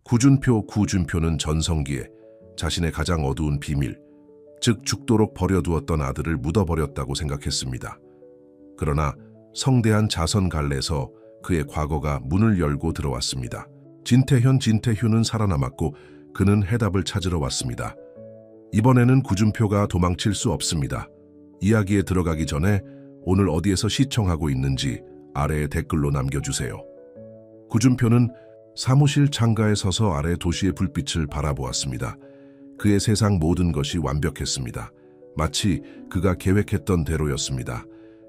구준표는 전성기에 자신의 가장 어두운 비밀, 즉 죽도록 버려두었던 아들을 묻어버렸다고 생각했습니다. 그러나 성대한 자선 갈래에서 그의 과거가 문을 열고 들어왔습니다. 진태휴는 살아남았고 그는 해답을 찾으러 왔습니다. 이번에는 구준표가 도망칠 수 없습니다. 이야기에 들어가기 전에 오늘 어디에서 시청하고 있는지 아래에 댓글로 남겨주세요. 구준표는 사무실 창가에 서서 아래 도시의 불빛을 바라보았습니다. 그의 세상 모든 것이 완벽했습니다. 마치 그가 계획했던 대로였습니다.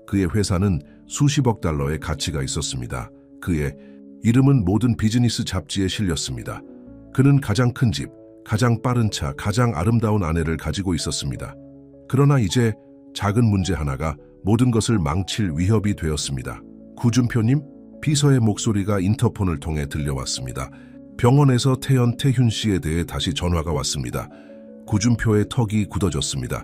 그의 회사는 수십억 달러의 가치가 있었습니다. 그의 이름은 모든 비즈니스 잡지에 실렸습니다. 그는 가장 큰 집, 가장 빠른 차, 가장 아름다운 아내를 가지고 있었습니다. 그러나 이제 작은 문제 하나가 모든 것을 망칠 위협이 되었습니다. 구준표님? 비서의 목소리가 인터폰을 통해 들려왔습니다. 병원에서 태윤 씨에 대해 다시 전화가 왔습니다. 구준표의 턱이 굳어졌습니다.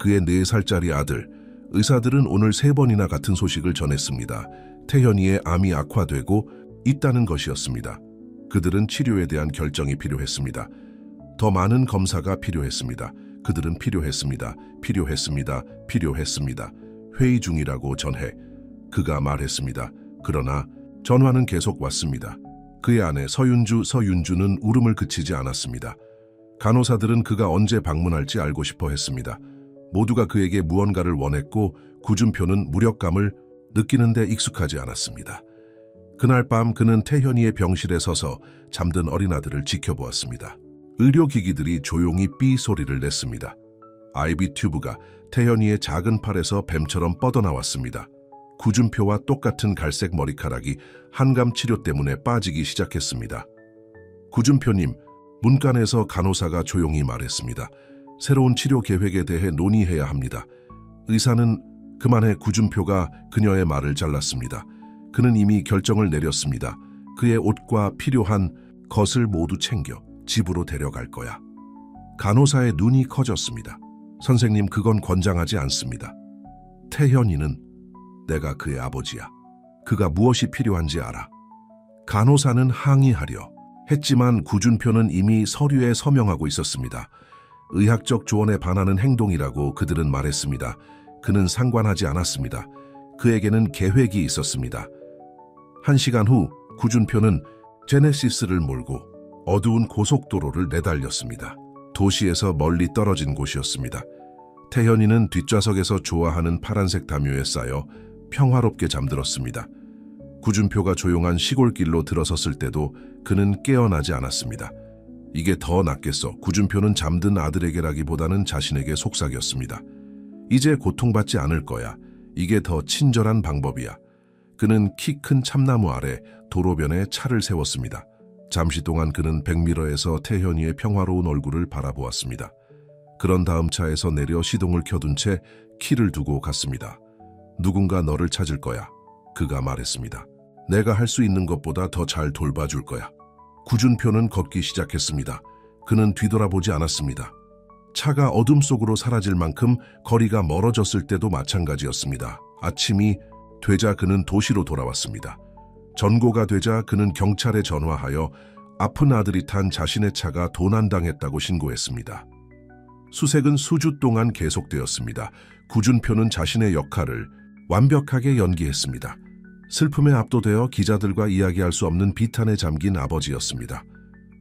그의 4살짜리 아들, 의사들은 오늘 3번이나 같은 소식을 전했습니다. 태현이의 암이 악화되고 있다는 것이었습니다. 그들은 치료에 대한 결정이 필요했습니다. 더 많은 검사가 필요했습니다. 그들은 필요했습니다. 회의 중이라고 전해 그가 말했습니다. 그러나 전화는 계속 왔습니다. 그의 아내 서윤주는 울음을 그치지 않았습니다. 간호사들은 그가 언제 방문할지 알고 싶어 했습니다. 모두가 그에게 무언가를 원했고 구준표는 무력감을 느끼는데 익숙하지 않았습니다. 그날 밤 그는 태현이의 병실에 서서 잠든 어린아들을 지켜보았습니다. 의료기기들이 조용히 삐 소리를 냈습니다. IV 튜브가 태현이의 작은 팔에서 뱀처럼 뻗어나왔습니다. 구준표와 똑같은 갈색 머리카락이 한감 치료 때문에 빠지기 시작했습니다. 구준표님, 문간에서 간호사가 조용히 말했습니다. 새로운 치료 계획에 대해 논의해야 합니다. 의사는 그만해. 구준표가 그녀의 말을 잘랐습니다. 그는 이미 결정을 내렸습니다. 그의 옷과 필요한 것을 모두 챙겨 집으로 데려갈 거야. 간호사의 눈이 커졌습니다. 선생님, 그건 권장하지 않습니다. 태현이는 내가 그의 아버지야. 그가 무엇이 필요한지 알아. 간호사는 항의하려 했지만 구준표는 이미 서류에 서명하고 있었습니다. 의학적 조언에 반하는 행동이라고 그들은 말했습니다. 그는 상관하지 않았습니다. 그에게는 계획이 있었습니다. 1시간 후 구준표는 제네시스를 몰고 어두운 고속도로를 내달렸습니다. 도시에서 멀리 떨어진 곳이었습니다. 태현이는 뒷좌석에서 좋아하는 파란색 담요에 쌓여 평화롭게 잠들었습니다. 구준표가 조용한 시골길로 들어섰을 때도 그는 깨어나지 않았습니다. 이게 더 낫겠어. 구준표는 잠든 아들에게라기보다는 자신에게 속삭였습니다. 이제 고통받지 않을 거야. 이게 더 친절한 방법이야. 그는 키 큰 참나무 아래 도로변에 차를 세웠습니다. 잠시 동안 그는 백미러에서 태현이의 평화로운 얼굴을 바라보았습니다. 그런 다음 차에서 내려 시동을 켜둔 채 키를 두고 갔습니다. 누군가 너를 찾을 거야. 그가 말했습니다. 내가 할 수 있는 것보다 더 잘 돌봐줄 거야. 구준표는 걷기 시작했습니다. 그는 뒤돌아보지 않았습니다. 차가 어둠 속으로 사라질 만큼 거리가 멀어졌을 때도 마찬가지였습니다. 아침이 되자 그는 도시로 돌아왔습니다. 전고가 되자 그는 경찰에 전화하여 아픈 아들이 탄 자신의 차가 도난당했다고 신고했습니다. 수색은 수주 동안 계속되었습니다. 구준표는 자신의 역할을 완벽하게 연기했습니다. 슬픔에 압도되어 기자들과 이야기할 수 없는 비탄에 잠긴 아버지였습니다.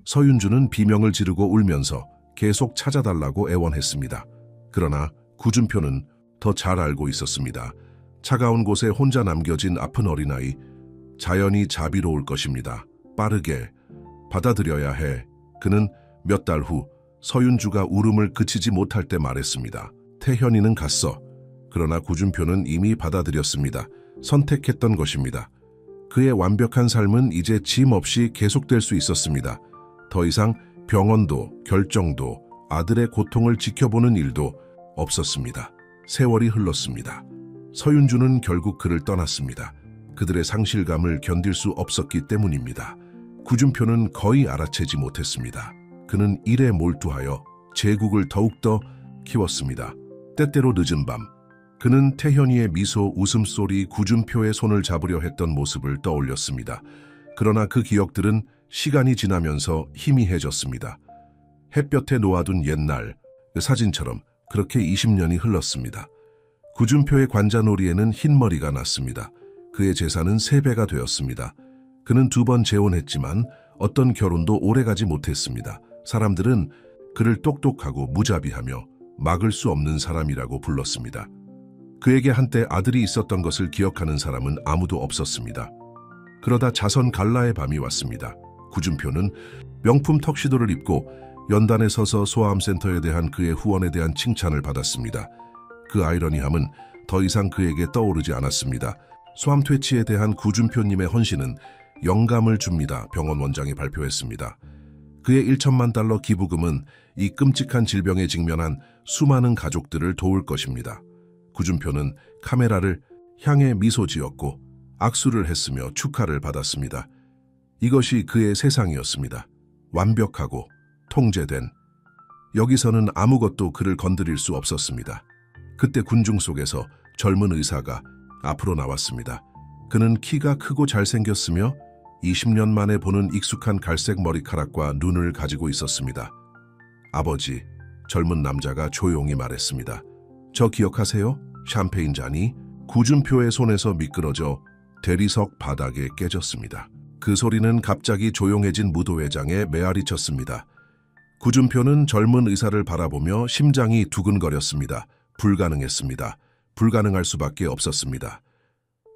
서윤주는 비명을 지르고 울면서 계속 찾아달라고 애원했습니다. 그러나 구준표는 더 잘 알고 있었습니다. 차가운 곳에 혼자 남겨진 아픈 어린아이, 자연이 자비로울 것입니다. 빠르게 받아들여야 해. 그는 몇 달 후 서윤주가 울음을 그치지 못할 때 말했습니다. 태현이는 갔어. 그러나 구준표는 이미 받아들였습니다. 선택했던 것입니다. 그의 완벽한 삶은 이제 짐 없이 계속될 수 있었습니다. 더 이상 병원도 결정도 아들의 고통을 지켜보는 일도 없었습니다. 세월이 흘렀습니다. 서윤주는 결국 그를 떠났습니다. 그들의 상실감을 견딜 수 없었기 때문입니다. 구준표는 거의 알아채지 못했습니다. 그는 일에 몰두하여 제국을 더욱더 키웠습니다. 때때로 늦은 밤, 그는 태현이의 미소, 웃음소리, 구준표의 손을 잡으려 했던 모습을 떠올렸습니다. 그러나 그 기억들은 시간이 지나면서 희미해졌습니다. 햇볕에 놓아둔 옛날 그 사진처럼 그렇게 20년이 흘렀습니다. 구준표의 관자놀이에는 흰머리가 났습니다. 그의 재산은 3배가 되었습니다. 그는 2번 재혼했지만 어떤 결혼도 오래가지 못했습니다. 사람들은 그를 똑똑하고 무자비하며 막을 수 없는 사람이라고 불렀습니다. 그에게 한때 아들이 있었던 것을 기억하는 사람은 아무도 없었습니다. 그러다 자선 갈라의 밤이 왔습니다. 구준표는 명품 턱시도를 입고 연단에 서서 소아암센터에 대한 그의 후원에 대한 칭찬을 받았습니다. 그 아이러니함은 더 이상 그에게 떠오르지 않았습니다. 소암 퇴치에 대한 구준표님의 헌신은 영감을 줍니다. 병원 원장이 발표했습니다. 그의 1천만 달러 기부금은 이 끔찍한 질병에 직면한 수많은 가족들을 도울 것입니다. 구준표는 카메라를 향해 미소 지었고 악수를 했으며 축하를 받았습니다. 이것이 그의 세상이었습니다. 완벽하고 통제된. 여기서는 아무것도 그를 건드릴 수 없었습니다. 그때 군중 속에서 젊은 의사가 앞으로 나왔습니다. 그는 키가 크고 잘생겼으며 20년 만에 보는 익숙한 갈색 머리카락과 눈을 가지고 있었습니다. 아버지, 젊은 남자가 조용히 말했습니다. 저 기억하세요? 샴페인 잔이 구준표의 손에서 미끄러져 대리석 바닥에 깨졌습니다. 그 소리는 갑자기 조용해진 무도회장에 메아리 쳤습니다. 구준표는 젊은 의사를 바라보며 심장이 두근거렸습니다. 불가능했습니다. 불가능할 수밖에 없었습니다.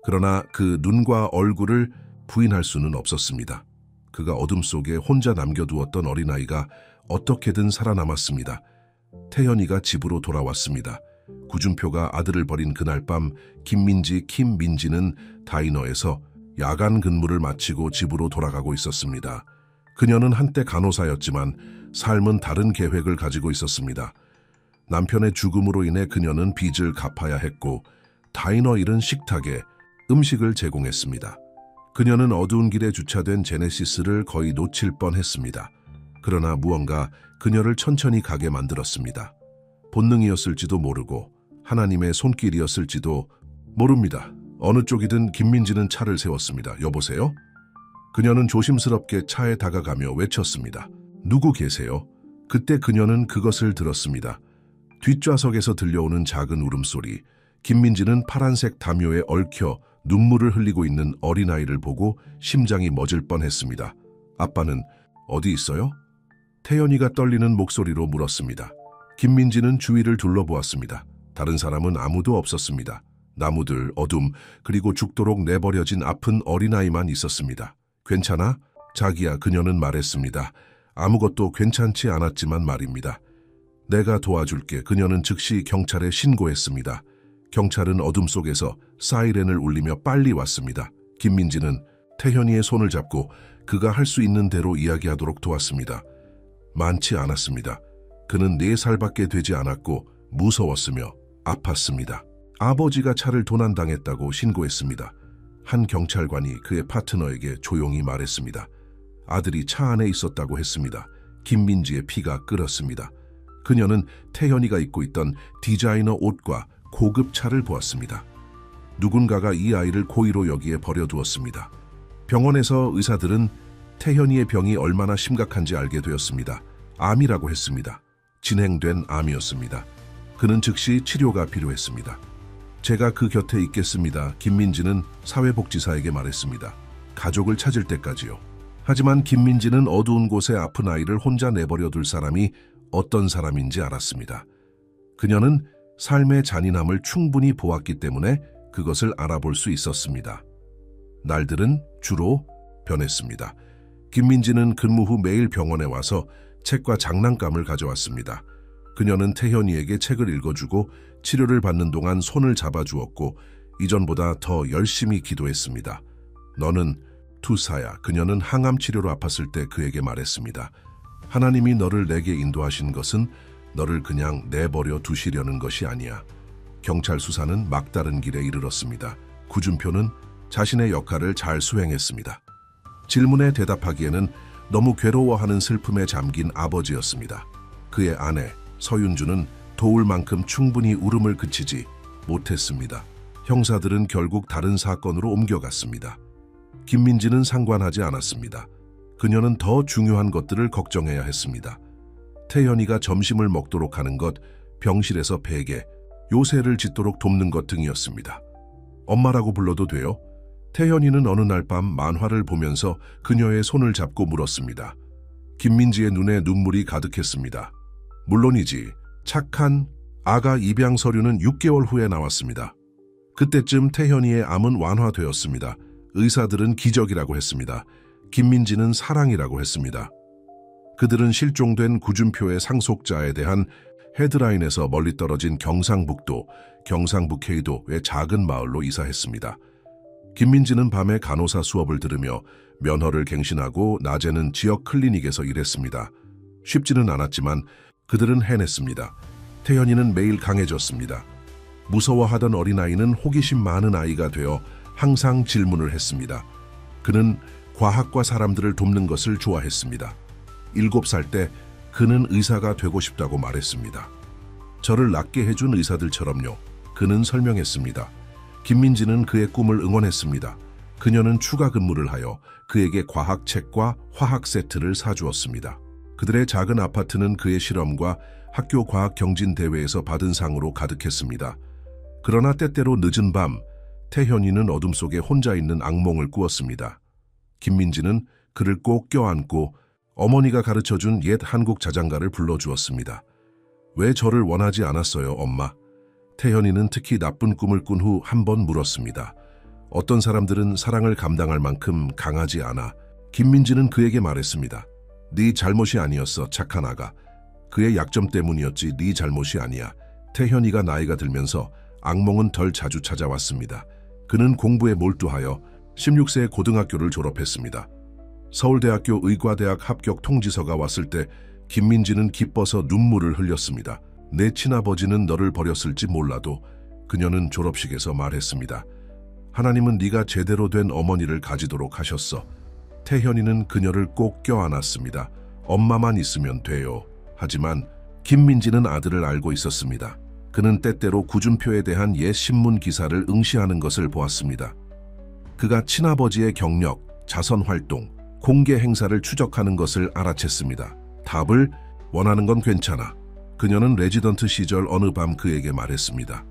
그러나 그 눈과 얼굴을 부인할 수는 없었습니다. 그가 어둠 속에 혼자 남겨두었던 어린아이가 어떻게든 살아남았습니다. 태연이가 집으로 돌아왔습니다. 구준표가 아들을 버린 그날 밤 김민지는 다이너에서 야간 근무를 마치고 집으로 돌아가고 있었습니다. 그녀는 한때 간호사였지만 삶은 다른 계획을 가지고 있었습니다. 남편의 죽음으로 인해 그녀는 빚을 갚아야 했고 다이너 잃은 식탁에 음식을 제공했습니다. 그녀는 어두운 길에 주차된 제네시스를 거의 놓칠 뻔했습니다. 그러나 무언가 그녀를 천천히 가게 만들었습니다. 본능이었을지도 모르고 하나님의 손길이었을지도 모릅니다. 어느 쪽이든 김민지는 차를 세웠습니다. 여보세요? 그녀는 조심스럽게 차에 다가가며 외쳤습니다. 누구 계세요? 그때 그녀는 그것을 들었습니다. 뒷좌석에서 들려오는 작은 울음소리. 김민지는 파란색 담요에 얽혀 눈물을 흘리고 있는 어린아이를 보고 심장이 멎을 뻔했습니다. 아빠는 어디 있어요? 태연이가 떨리는 목소리로 물었습니다. 김민지는 주위를 둘러보았습니다. 다른 사람은 아무도 없었습니다. 나무들, 어둠, 그리고 죽도록 내버려진 아픈 어린아이만 있었습니다. 괜찮아? 자기야, 그녀는 말했습니다. 아무것도 괜찮지 않았지만 말입니다. 내가 도와줄게. 그녀는 즉시 경찰에 신고했습니다. 경찰은 어둠 속에서 사이렌을 울리며 빨리 왔습니다. 김민지는 태현이의 손을 잡고 그가 할 수 있는 대로 이야기하도록 도왔습니다. 많지 않았습니다. 그는 4살밖에 되지 않았고 무서웠으며 아팠습니다. 아버지가 차를 도난당했다고 신고했습니다. 한 경찰관이 그의 파트너에게 조용히 말했습니다. 아들이 차 안에 있었다고 했습니다. 김민지의 피가 끓었습니다. 그녀는 태현이가 입고 있던 디자이너 옷과 고급 차를 보았습니다. 누군가가 이 아이를 고의로 여기에 버려두었습니다. 병원에서 의사들은 태현이의 병이 얼마나 심각한지 알게 되었습니다. 암이라고 했습니다. 진행된 암이었습니다. 그는 즉시 치료가 필요했습니다. 제가 그 곁에 있겠습니다. 김민지는 사회복지사에게 말했습니다. 가족을 찾을 때까지요. 하지만 김민지는 어두운 곳에 아픈 아이를 혼자 내버려 둘 사람이 어떤 사람인지 알았습니다. 그녀는 삶의 잔인함을 충분히 보았기 때문에 그것을 알아볼 수 있었습니다. 날들은 주로 변했습니다. 김민지는 근무 후 매일 병원에 와서 책과 장난감을 가져왔습니다. 그녀는 태현이에게 책을 읽어주고 치료를 받는 동안 손을 잡아주었고 이전보다 더 열심히 기도했습니다. 너는 투사야. 그녀는 항암 치료로 아팠을 때 그에게 말했습니다. 하나님이 너를 내게 인도하신 것은 너를 그냥 내버려 두시려는 것이 아니야. 경찰 수사는 막다른 길에 이르렀습니다. 구준표는 자신의 역할을 잘 수행했습니다. 질문에 대답하기에는 너무 괴로워하는 슬픔에 잠긴 아버지였습니다. 그의 아내 서윤주는 도울 만큼 충분히 울음을 그치지 못했습니다. 형사들은 결국 다른 사건으로 옮겨갔습니다. 김민지는 상관하지 않았습니다. 그녀는 더 중요한 것들을 걱정해야 했습니다. 태현이가 점심을 먹도록 하는 것, 병실에서 베개, 요새를 짓도록 돕는 것 등이었습니다. 엄마라고 불러도 돼요? 태현이는 어느 날 밤 만화를 보면서 그녀의 손을 잡고 물었습니다. 김민지의 눈에 눈물이 가득했습니다. 물론이지. 착한 아가 입양 서류는 6개월 후에 나왔습니다. 그때쯤 태현이의 암은 완화되었습니다. 의사들은 기적이라고 했습니다. 김민지는 사랑이라고 했습니다. 그들은 실종된 구준표의 상속자에 대한 헤드라인에서 멀리 떨어진 경상북도, 경상북해이도의 작은 마을로 이사했습니다. 김민지는 밤에 간호사 수업을 들으며 면허를 갱신하고 낮에는 지역 클리닉에서 일했습니다. 쉽지는 않았지만 그들은 해냈습니다. 태현이는 매일 강해졌습니다. 무서워하던 어린아이는 호기심 많은 아이가 되어 항상 질문을 했습니다. 그는 과학과 사람들을 돕는 것을 좋아했습니다. 7살 때 그는 의사가 되고 싶다고 말했습니다. 저를 낫게 해준 의사들처럼요. 그는 설명했습니다. 김민지는 그의 꿈을 응원했습니다. 그녀는 추가 근무를 하여 그에게 과학책과 화학 세트를 사주었습니다. 그들의 작은 아파트는 그의 실험과 학교 과학 경진 대회에서 받은 상으로 가득했습니다. 그러나 때때로 늦은 밤, 태현이는 어둠 속에 혼자 있는 악몽을 꾸었습니다. 김민지는 그를 꼭 껴안고 어머니가 가르쳐준 옛 한국 자장가를 불러주었습니다. 왜 저를 원하지 않았어요, 엄마? 태현이는 특히 나쁜 꿈을 꾼 후 한 번 물었습니다. 어떤 사람들은 사랑을 감당할 만큼 강하지 않아. 김민지는 그에게 말했습니다. 네 잘못이 아니었어, 착한 아가. 그의 약점 때문이었지 네 잘못이 아니야. 태현이가 나이가 들면서 악몽은 덜 자주 찾아왔습니다. 그는 공부에 몰두하여 16세에 고등학교를 졸업했습니다. 서울대학교 의과대학 합격 통지서가 왔을 때 김민지는 기뻐서 눈물을 흘렸습니다. 내 친아버지는 너를 버렸을지 몰라도 그녀는 졸업식에서 말했습니다. 하나님은 네가 제대로 된 어머니를 가지도록 하셨어. 태현이는 그녀를 꼭 껴안았습니다. 엄마만 있으면 돼요. 하지만 김민지는 아들을 알고 있었습니다. 그는 때때로 구준표에 대한 옛 신문 기사를 응시하는 것을 보았습니다. 그가 친아버지의 경력, 자선활동, 공개 행사를 추적하는 것을 알아챘습니다. 답을 원하는 건 괜찮아. 그녀는 레지던트 시절 어느 밤 그에게 말했습니다.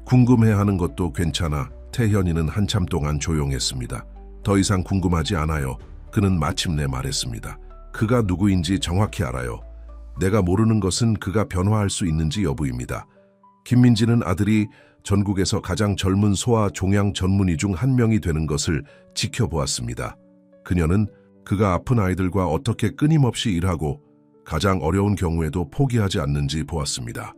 궁금해하는 것도 괜찮아. 태현이는 한참 동안 조용했습니다. 더 이상 궁금하지 않아요. 그는 마침내 말했습니다. 그가 누구인지 정확히 알아요. 내가 모르는 것은 그가 변화할 수 있는지 여부입니다. 김민지는 아들이 전국에서 가장 젊은 소아 종양 전문의 중 한 명이 되는 것을 지켜보았습니다. 그녀는 그가 아픈 아이들과 어떻게 끊임없이 일하고 가장 어려운 경우에도 포기하지 않는지 보았습니다.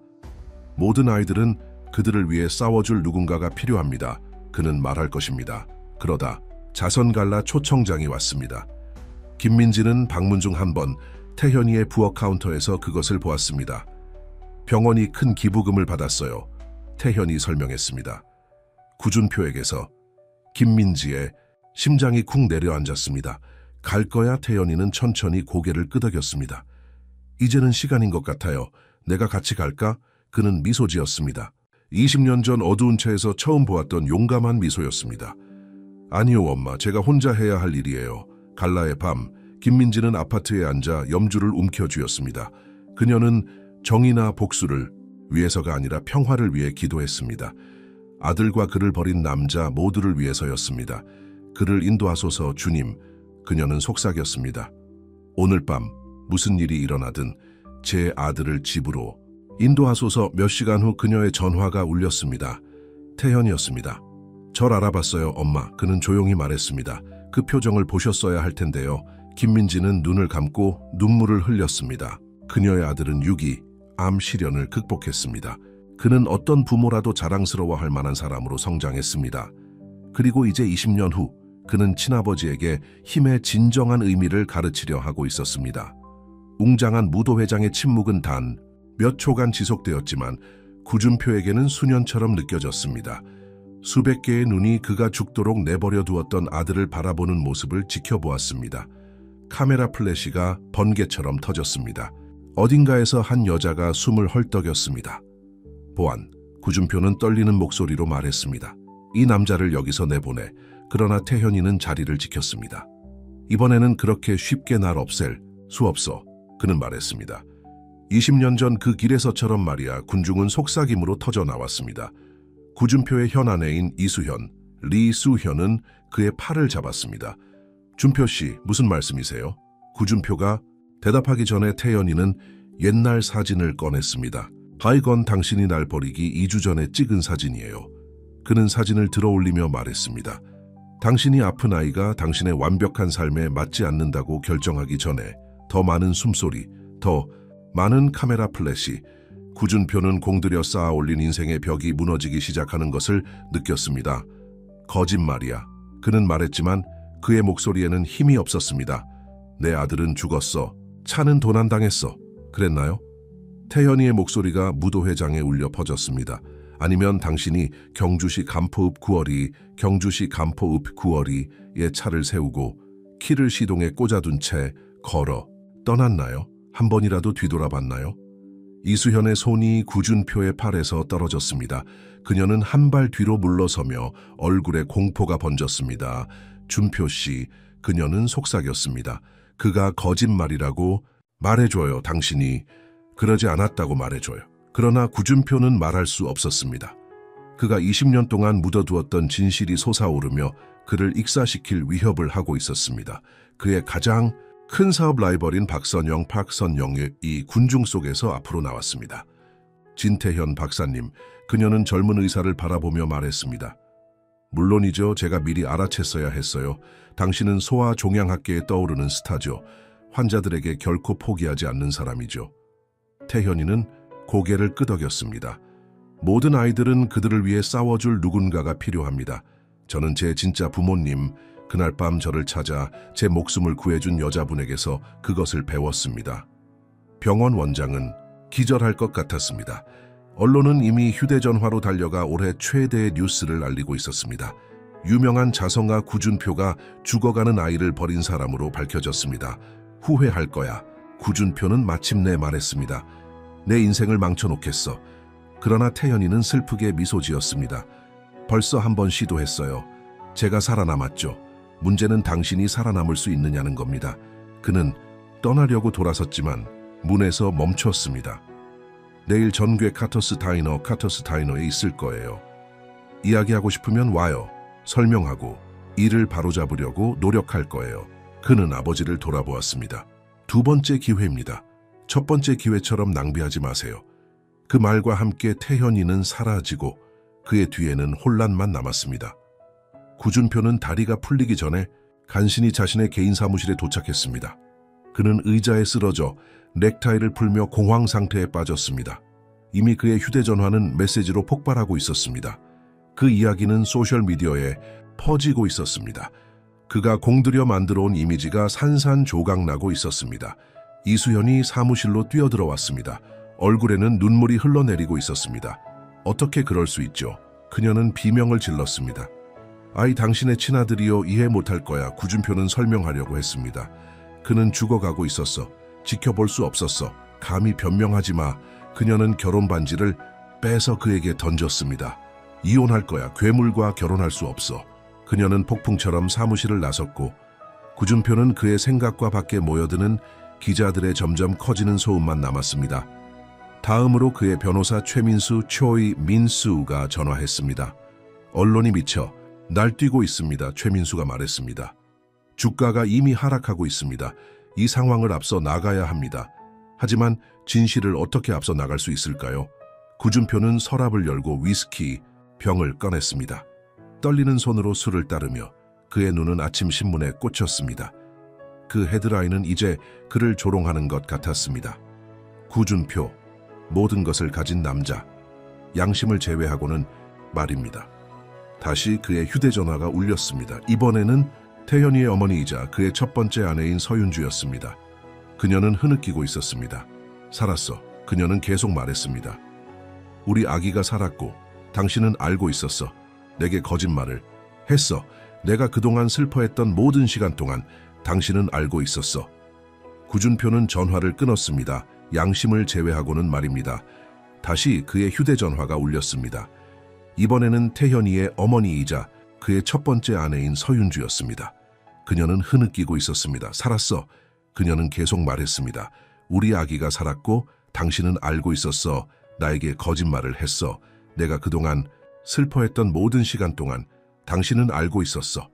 모든 아이들은 그들을 위해 싸워줄 누군가가 필요합니다. 그는 말할 것입니다. 그러다 자선갈라 초청장이 왔습니다. 김민지는 방문 중 한 번 태현이의 부엌 카운터에서 그것을 보았습니다. 병원이 큰 기부금을 받았어요. 태현이 설명했습니다. 구준표에게서 김민지의 심장이 쿵 내려앉았습니다. 갈 거야? 태현이는 천천히 고개를 끄덕였습니다. 이제는 시간인 것 같아요. 내가 같이 갈까? 그는 미소 지었습니다. 20년 전 어두운 차에서 처음 보았던 용감한 미소였습니다. 아니요, 엄마. 제가 혼자 해야 할 일이에요. 갈라의 밤, 김민지는 아파트에 앉아 염주를 움켜쥐었습니다. 그녀는 정의나 복수를 위해서가 아니라 평화를 위해 기도했습니다. 아들과 그를 버린 남자 모두를 위해서였습니다. 그를 인도하소서 주님. 그녀는 속삭였습니다. 오늘 밤 무슨 일이 일어나든 제 아들을 집으로 인도하소서. 몇 시간 후 그녀의 전화가 울렸습니다. 태현이었습니다. 절 알아봤어요, 엄마. 그는 조용히 말했습니다. 그 표정을 보셨어야 할 텐데요. 김민지는 눈을 감고 눈물을 흘렸습니다. 그녀의 아들은 6.2 암 시련을 극복했습니다. 그는 어떤 부모라도 자랑스러워할 만한 사람으로 성장했습니다. 그리고 이제 20년 후 그는 친아버지에게 힘의 진정한 의미를 가르치려 하고 있었습니다. 웅장한 무도회장의 침묵은 단 몇 초간 지속되었지만 구준표에게는 수년처럼 느껴졌습니다. 수백 개의 눈이 그가 죽도록 내버려 두었던 아들을 바라보는 모습을 지켜보았습니다. 카메라 플래시가 번개처럼 터졌습니다. 어딘가에서 한 여자가 숨을 헐떡였습니다. 보안, 구준표는 떨리는 목소리로 말했습니다. 이 남자를 여기서 내보내. 그러나 태현이는 자리를 지켰습니다. 이번에는 그렇게 쉽게 날 없앨 수 없어. 그는 말했습니다. 20년 전 그 길에서처럼 말이야. 군중은 속삭임으로 터져 나왔습니다. 구준표의 현 아내인 이수현, 리수현은 그의 팔을 잡았습니다. 준표 씨, 무슨 말씀이세요? 구준표가 대답하기 전에 태연이는 옛날 사진을 꺼냈습니다. 이건 당신이 날 버리기 2주 전에 찍은 사진이에요. 그는 사진을 들어올리며 말했습니다. 당신이 아픈 아이가 당신의 완벽한 삶에 맞지 않는다고 결정하기 전에 더 많은 숨소리, 더 많은 카메라 플래시, 구준표는 공들여 쌓아 올린 인생의 벽이 무너지기 시작하는 것을 느꼈습니다. 거짓말이야. 그는 말했지만 그의 목소리에는 힘이 없었습니다. 내 아들은 죽었어. 차는 도난당했어. 그랬나요? 태연이의 목소리가 무도회장에 울려 퍼졌습니다. 아니면 당신이 경주시 간포읍 9월이의 차를 세우고 키를 시동에 꽂아둔 채 걸어 떠났나요? 한 번이라도 뒤돌아봤나요? 이수현의 손이 구준표의 팔에서 떨어졌습니다. 그녀는 한 발 뒤로 물러서며 얼굴에 공포가 번졌습니다. 준표 씨, 그녀는 속삭였습니다. 그가 거짓말이라고 말해줘요. 당신이 그러지 않았다고 말해줘요. 그러나 구준표는 말할 수 없었습니다. 그가 20년 동안 묻어두었던 진실이 솟아오르며 그를 익사시킬 위협을 하고 있었습니다. 그의 가장 큰 사업 라이벌인 박선영의 이 군중 속에서 앞으로 나왔습니다. 진태현 박사님, 그녀는 젊은 의사를 바라보며 말했습니다. 물론이죠. 제가 미리 알아챘어야 했어요. 당신은 소아종양학계에 떠오르는 스타죠. 환자들에게 결코 포기하지 않는 사람이죠. 태현이는 고개를 끄덕였습니다. 모든 아이들은 그들을 위해 싸워줄 누군가가 필요합니다. 저는 제 진짜 부모님, 그날 밤 저를 찾아 제 목숨을 구해준 여자분에게서 그것을 배웠습니다. 병원 원장은 기절할 것 같았습니다. 언론은 이미 휴대전화로 달려가 올해 최대의 뉴스를 알리고 있었습니다. 유명한 자성아 구준표가 죽어가는 아이를 버린 사람으로 밝혀졌습니다. 후회할 거야. 구준표는 마침내 말했습니다. 내 인생을 망쳐놓겠어. 그러나 태연이는 슬프게 미소 지었습니다. 벌써 한 번 시도했어요. 제가 살아남았죠. 문제는 당신이 살아남을 수 있느냐는 겁니다. 그는 떠나려고 돌아섰지만 문에서 멈췄습니다. 내일 전괴 카터스 다이너에 있을 거예요. 이야기하고 싶으면 와요. 설명하고 일을 바로잡으려고 노력할 거예요. 그는 아버지를 돌아보았습니다. 두 번째 기회입니다. 첫 번째 기회처럼 낭비하지 마세요. 그 말과 함께 태현이는 사라지고 그의 뒤에는 혼란만 남았습니다. 구준표는 다리가 풀리기 전에 간신히 자신의 개인 사무실에 도착했습니다. 그는 의자에 쓰러져 넥타이를 풀며 공황 상태에 빠졌습니다. 이미 그의 휴대전화는 메시지로 폭발하고 있었습니다. 그 이야기는 소셜미디어에 퍼지고 있었습니다. 그가 공들여 만들어 온 이미지가 산산조각나고 있었습니다. 이수현이 사무실로 뛰어들어왔습니다. 얼굴에는 눈물이 흘러내리고 있었습니다. 어떻게 그럴 수 있죠? 그녀는 비명을 질렀습니다. 아이 당신의 친아들이요, 이해 못할 거야. 구준표는 설명하려고 했습니다. 그는 죽어가고 있었어. 지켜볼 수 없었어. 감히 변명하지 마. 그녀는 결혼 반지를 빼서 그에게 던졌습니다. 이혼할 거야. 괴물과 결혼할 수 없어. 그녀는 폭풍처럼 사무실을 나섰고 구준표는 그의 생각과 밖에 모여드는 기자들의 점점 커지는 소음만 남았습니다. 다음으로 그의 변호사 최민수가 전화했습니다. 언론이 미쳐 날뛰고 있습니다. 최민수가 말했습니다. 주가가 이미 하락하고 있습니다. 이 상황을 앞서 나가야 합니다. 하지만 진실을 어떻게 앞서 나갈 수 있을까요? 구준표는 서랍을 열고 위스키 병을 꺼냈습니다. 떨리는 손으로 술을 따르며 그의 눈은 아침 신문에 꽂혔습니다. 그 헤드라인은 이제 그를 조롱하는 것 같았습니다. 구준표, 모든 것을 가진 남자, 양심을 제외하고는 말입니다. 다시 그의 휴대전화가 울렸습니다. 이번에는 태현이의 어머니이자 그의 첫 번째 아내인 서윤주였습니다. 그녀는 흐느끼고 있었습니다. 살았어. 그녀는 계속 말했습니다. 우리 아기가 살았고 당신은 알고 있었어. 내게 거짓말을 했어. 내가 그동안 슬퍼했던 모든 시간 동안 당신은 알고 있었어. 구준표는 전화를 끊었습니다. 양심을 제외하고는 말입니다. 다시 그의 휴대전화가 울렸습니다. 이번에는 태현이의 어머니이자 그의 첫 번째 아내인 서윤주였습니다. 그녀는 흐느끼고 있었습니다. 살았어. 그녀는 계속 말했습니다. 우리 아기가 살았고 당신은 알고 있었어. 나에게 거짓말을 했어. 내가 그동안 슬퍼했던 모든 시간 동안 당신은 알고 있었어.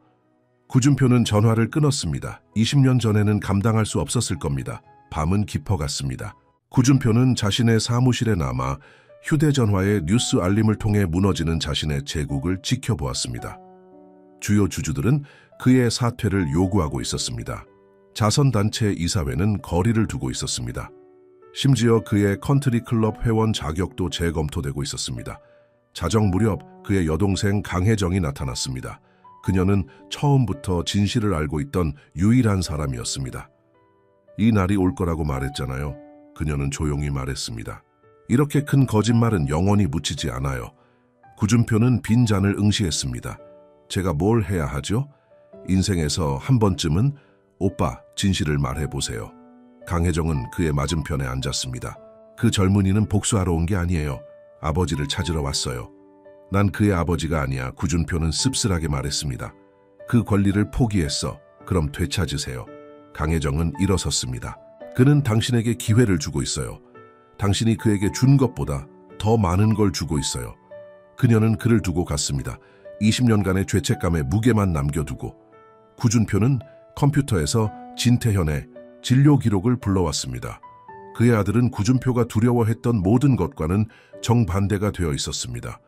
구준표는 전화를 끊었습니다. 20년 전에는 감당할 수 없었을 겁니다. 밤은 깊어갔습니다. 구준표는 자신의 사무실에 남아 휴대전화의 뉴스 알림을 통해 무너지는 자신의 제국을 지켜보았습니다. 주요 주주들은 그의 사퇴를 요구하고 있었습니다. 자선단체 이사회는 거리를 두고 있었습니다. 심지어 그의 컨트리클럽 회원 자격도 재검토되고 있었습니다. 자정 무렵 그의 여동생 강혜정이 나타났습니다. 그녀는 처음부터 진실을 알고 있던 유일한 사람이었습니다. 이 날이 올 거라고 말했잖아요. 그녀는 조용히 말했습니다. 이렇게 큰 거짓말은 영원히 묻히지 않아요. 구준표는 빈 잔을 응시했습니다. 제가 뭘 해야 하죠? 인생에서 한 번쯤은 오빠, 진실을 말해보세요. 강혜정은 그의 맞은편에 앉았습니다. 그 젊은이는 복수하러 온 게 아니에요. 아버지를 찾으러 왔어요. 난 그의 아버지가 아니야. 구준표는 씁쓸하게 말했습니다. 그 권리를 포기했어. 그럼 되찾으세요. 강혜정은 일어섰습니다. 그는 당신에게 기회를 주고 있어요. 당신이 그에게 준 것보다 더 많은 걸 주고 있어요. 그녀는 그를 두고 갔습니다. 20년간의 죄책감에 무게만 남겨두고. 구준표는 컴퓨터에서 진태현의 진료 기록을 불러왔습니다. 그의 아들은 구준표가 두려워했던 모든 것과는 정반대가 되어 있었습니다.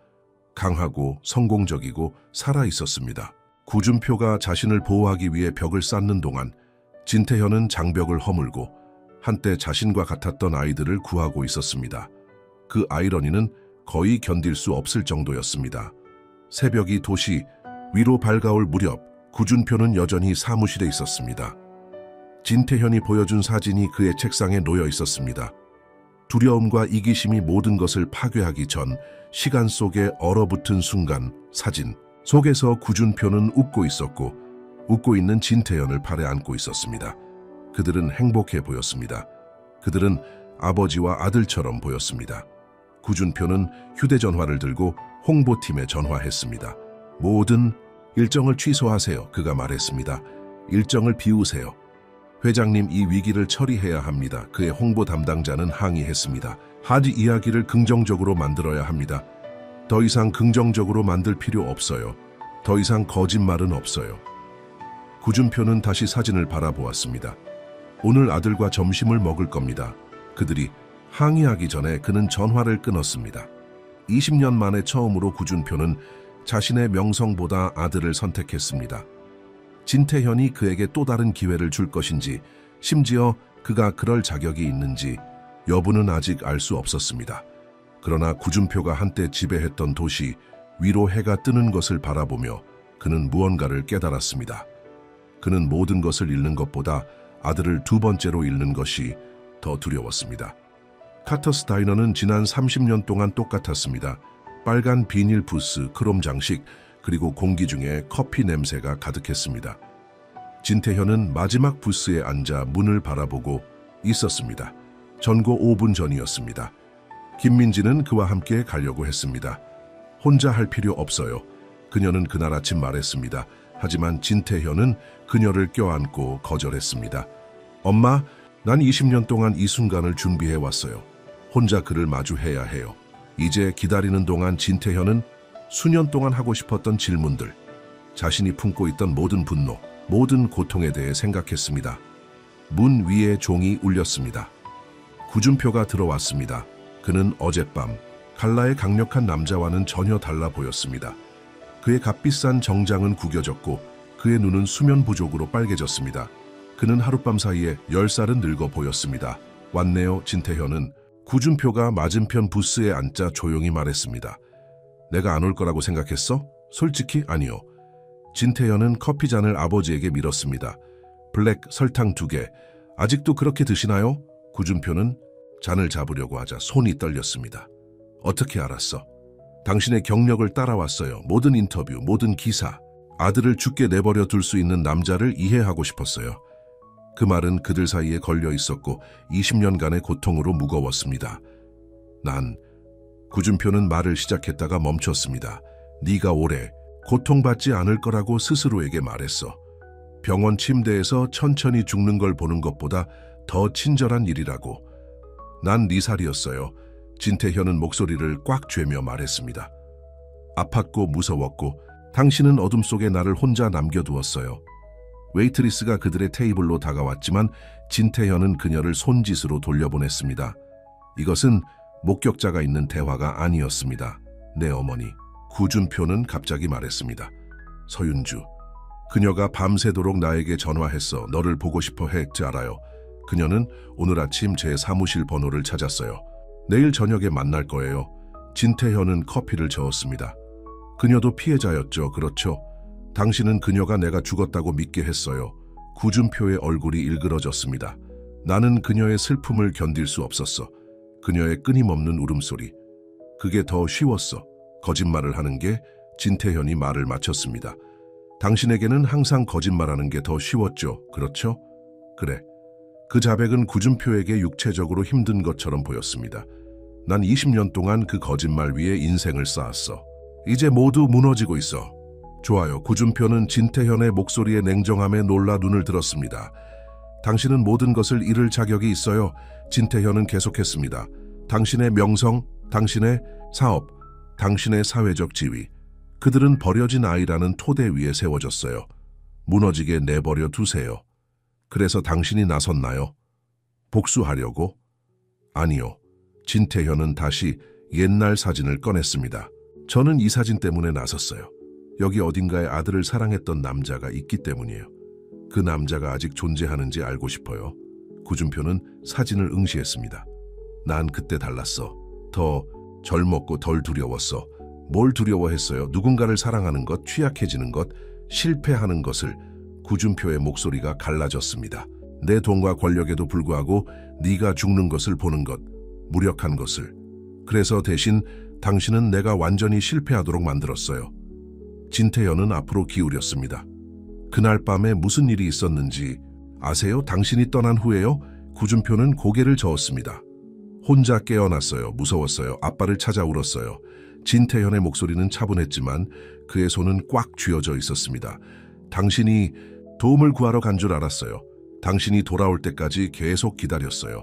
강하고 성공적이고 살아있었습니다. 구준표가 자신을 보호하기 위해 벽을 쌓는 동안 진태현은 장벽을 허물고 한때 자신과 같았던 아이들을 구하고 있었습니다. 그 아이러니는 거의 견딜 수 없을 정도였습니다. 새벽이 도시 위로 밝아올 무렵 구준표는 여전히 사무실에 있었습니다. 진태현이 보여준 사진이 그의 책상에 놓여 있었습니다. 두려움과 이기심이 모든 것을 파괴하기 전 시간 속에 얼어붙은 순간 사진 속에서 구준표는 웃고 있었고 웃고 있는 진태현을 팔에 안고 있었습니다. 그들은 행복해 보였습니다. 그들은 아버지와 아들처럼 보였습니다. 구준표는 휴대전화를 들고 홍보팀에 전화했습니다. 모든 일정을 취소하세요. 그가 말했습니다. 일정을 비우세요. 회장님, 이 위기를 처리해야 합니다. 그의 홍보 담당자는 항의했습니다. 하지 이야기를 긍정적으로 만들어야 합니다. 더 이상 긍정적으로 만들 필요 없어요. 더 이상 거짓말은 없어요. 구준표는 다시 사진을 바라보았습니다. 오늘 아들과 점심을 먹을 겁니다. 그들이 항의하기 전에 그는 전화를 끊었습니다. 20년 만에 처음으로 구준표는 자신의 명성보다 아들을 선택했습니다. 진태현이 그에게 또 다른 기회를 줄 것인지, 심지어 그가 그럴 자격이 있는지 여부는 아직 알 수 없었습니다. 그러나 구준표가 한때 지배했던 도시 위로 해가 뜨는 것을 바라보며 그는 무언가를 깨달았습니다. 그는 모든 것을 잃는 것보다 아들을 두 번째로 잃는 것이 더 두려웠습니다. 카터스 다이너는 지난 30년 동안 똑같았습니다. 빨간 비닐 부스, 크롬 장식, 그리고 공기 중에 커피 냄새가 가득했습니다. 진태현은 마지막 부스에 앉아 문을 바라보고 있었습니다. 전고 5분 전이었습니다. 김민지는 그와 함께 가려고 했습니다. 혼자 할 필요 없어요. 그녀는 그날 아침 말했습니다. 하지만 진태현은 그녀를 껴안고 거절했습니다. 엄마, 난 20년 동안 이 순간을 준비해 왔어요. 혼자 그를 마주해야 해요. 이제 기다리는 동안 진태현은 수년 동안 하고 싶었던 질문들, 자신이 품고 있던 모든 분노, 모든 고통에 대해 생각했습니다. 문 위에 종이 울렸습니다. 구준표가 들어왔습니다. 그는 어젯밤 칼라의 강력한 남자와는 전혀 달라 보였습니다. 그의 값비싼 정장은 구겨졌고 그의 눈은 수면 부족으로 빨개졌습니다. 그는 하룻밤 사이에 10살은 늙어 보였습니다. 왔네요. 진태현은 구준표가 맞은편 부스에 앉자 조용히 말했습니다. 내가 안 올 거라고 생각했어? 솔직히 아니요. 진태현은 커피잔을 아버지에게 밀었습니다. 블랙 설탕 2개. 아직도 그렇게 드시나요? 구준표는 잔을 잡으려고 하자 손이 떨렸습니다. 어떻게 알았어? 당신의 경력을 따라왔어요. 모든 인터뷰, 모든 기사. 아들을 죽게 내버려 둘 수 있는 남자를 이해하고 싶었어요. 그 말은 그들 사이에 걸려 있었고 20년간의 고통으로 무거웠습니다. 구준표는 말을 시작했다가 멈췄습니다. 네가 오래 고통받지 않을 거라고 스스로에게 말했어. 병원 침대에서 천천히 죽는 걸 보는 것보다 더 친절한 일이라고. 난 4살이었어요. 진태현은 목소리를 꽉 쥐며 말했습니다. 아팠고 무서웠고 당신은 어둠 속에 나를 혼자 남겨두었어요. 웨이트리스가 그들의 테이블로 다가왔지만 진태현은 그녀를 손짓으로 돌려보냈습니다. 이것은 목격자가 있는 대화가 아니었습니다. 내 어머니. 구준표는 갑자기 말했습니다. 서윤주. 그녀가 밤새도록 나에게 전화했어. 너를 보고 싶어 했지 알아요. 그녀는 오늘 아침 제 사무실 번호를 찾았어요. 내일 저녁에 만날 거예요. 진태현은 커피를 저었습니다. 그녀도 피해자였죠. 그렇죠. 당신은 그녀가 내가 죽었다고 믿게 했어요. 구준표의 얼굴이 일그러졌습니다. 나는 그녀의 슬픔을 견딜 수 없었어. 그녀의 끊임없는 울음소리. 그게 더 쉬웠어. 거짓말을 하는 게. 진태현이 말을 마쳤습니다. 당신에게는 항상 거짓말하는 게 더 쉬웠죠. 그렇죠? 그래. 그 자백은 구준표에게 육체적으로 힘든 것처럼 보였습니다. 난 20년 동안 그 거짓말 위에 인생을 쌓았어. 이제 모두 무너지고 있어. 좋아요. 구준표는 진태현의 목소리의 냉정함에 놀라 눈을 들었습니다. 당신은 모든 것을 잃을 자격이 있어요. 진태현은 계속했습니다. 당신의 명성, 당신의 사업, 당신의 사회적 지위. 그들은 버려진 아이라는 토대 위에 세워졌어요. 무너지게 내버려 두세요. 그래서 당신이 나섰나요? 복수하려고? 아니요. 진태현은 다시 옛날 사진을 꺼냈습니다. 저는 이 사진 때문에 나섰어요. 여기 어딘가에 아들을 사랑했던 남자가 있기 때문이에요. 그 남자가 아직 존재하는지 알고 싶어요. 구준표는 사진을 응시했습니다. 난 그때 달랐어. 더 젊었고 덜 두려웠어. 뭘 두려워했어요? 누군가를 사랑하는 것, 취약해지는 것, 실패하는 것을. 구준표의 목소리가 갈라졌습니다. 내 돈과 권력에도 불구하고 네가 죽는 것을 보는 것, 무력한 것을. 그래서 대신 당신은 내가 완전히 실패하도록 만들었어요. 진태현은 앞으로 기울였습니다. 그날 밤에 무슨 일이 있었는지 아세요? 당신이 떠난 후에요? 구준표는 고개를 저었습니다. 혼자 깨어났어요. 무서웠어요. 아빠를 찾아 울었어요. 진태현의 목소리는 차분했지만 그의 손은 꽉 쥐어져 있었습니다. 당신이 도움을 구하러 간 줄 알았어요. 당신이 돌아올 때까지 계속 기다렸어요.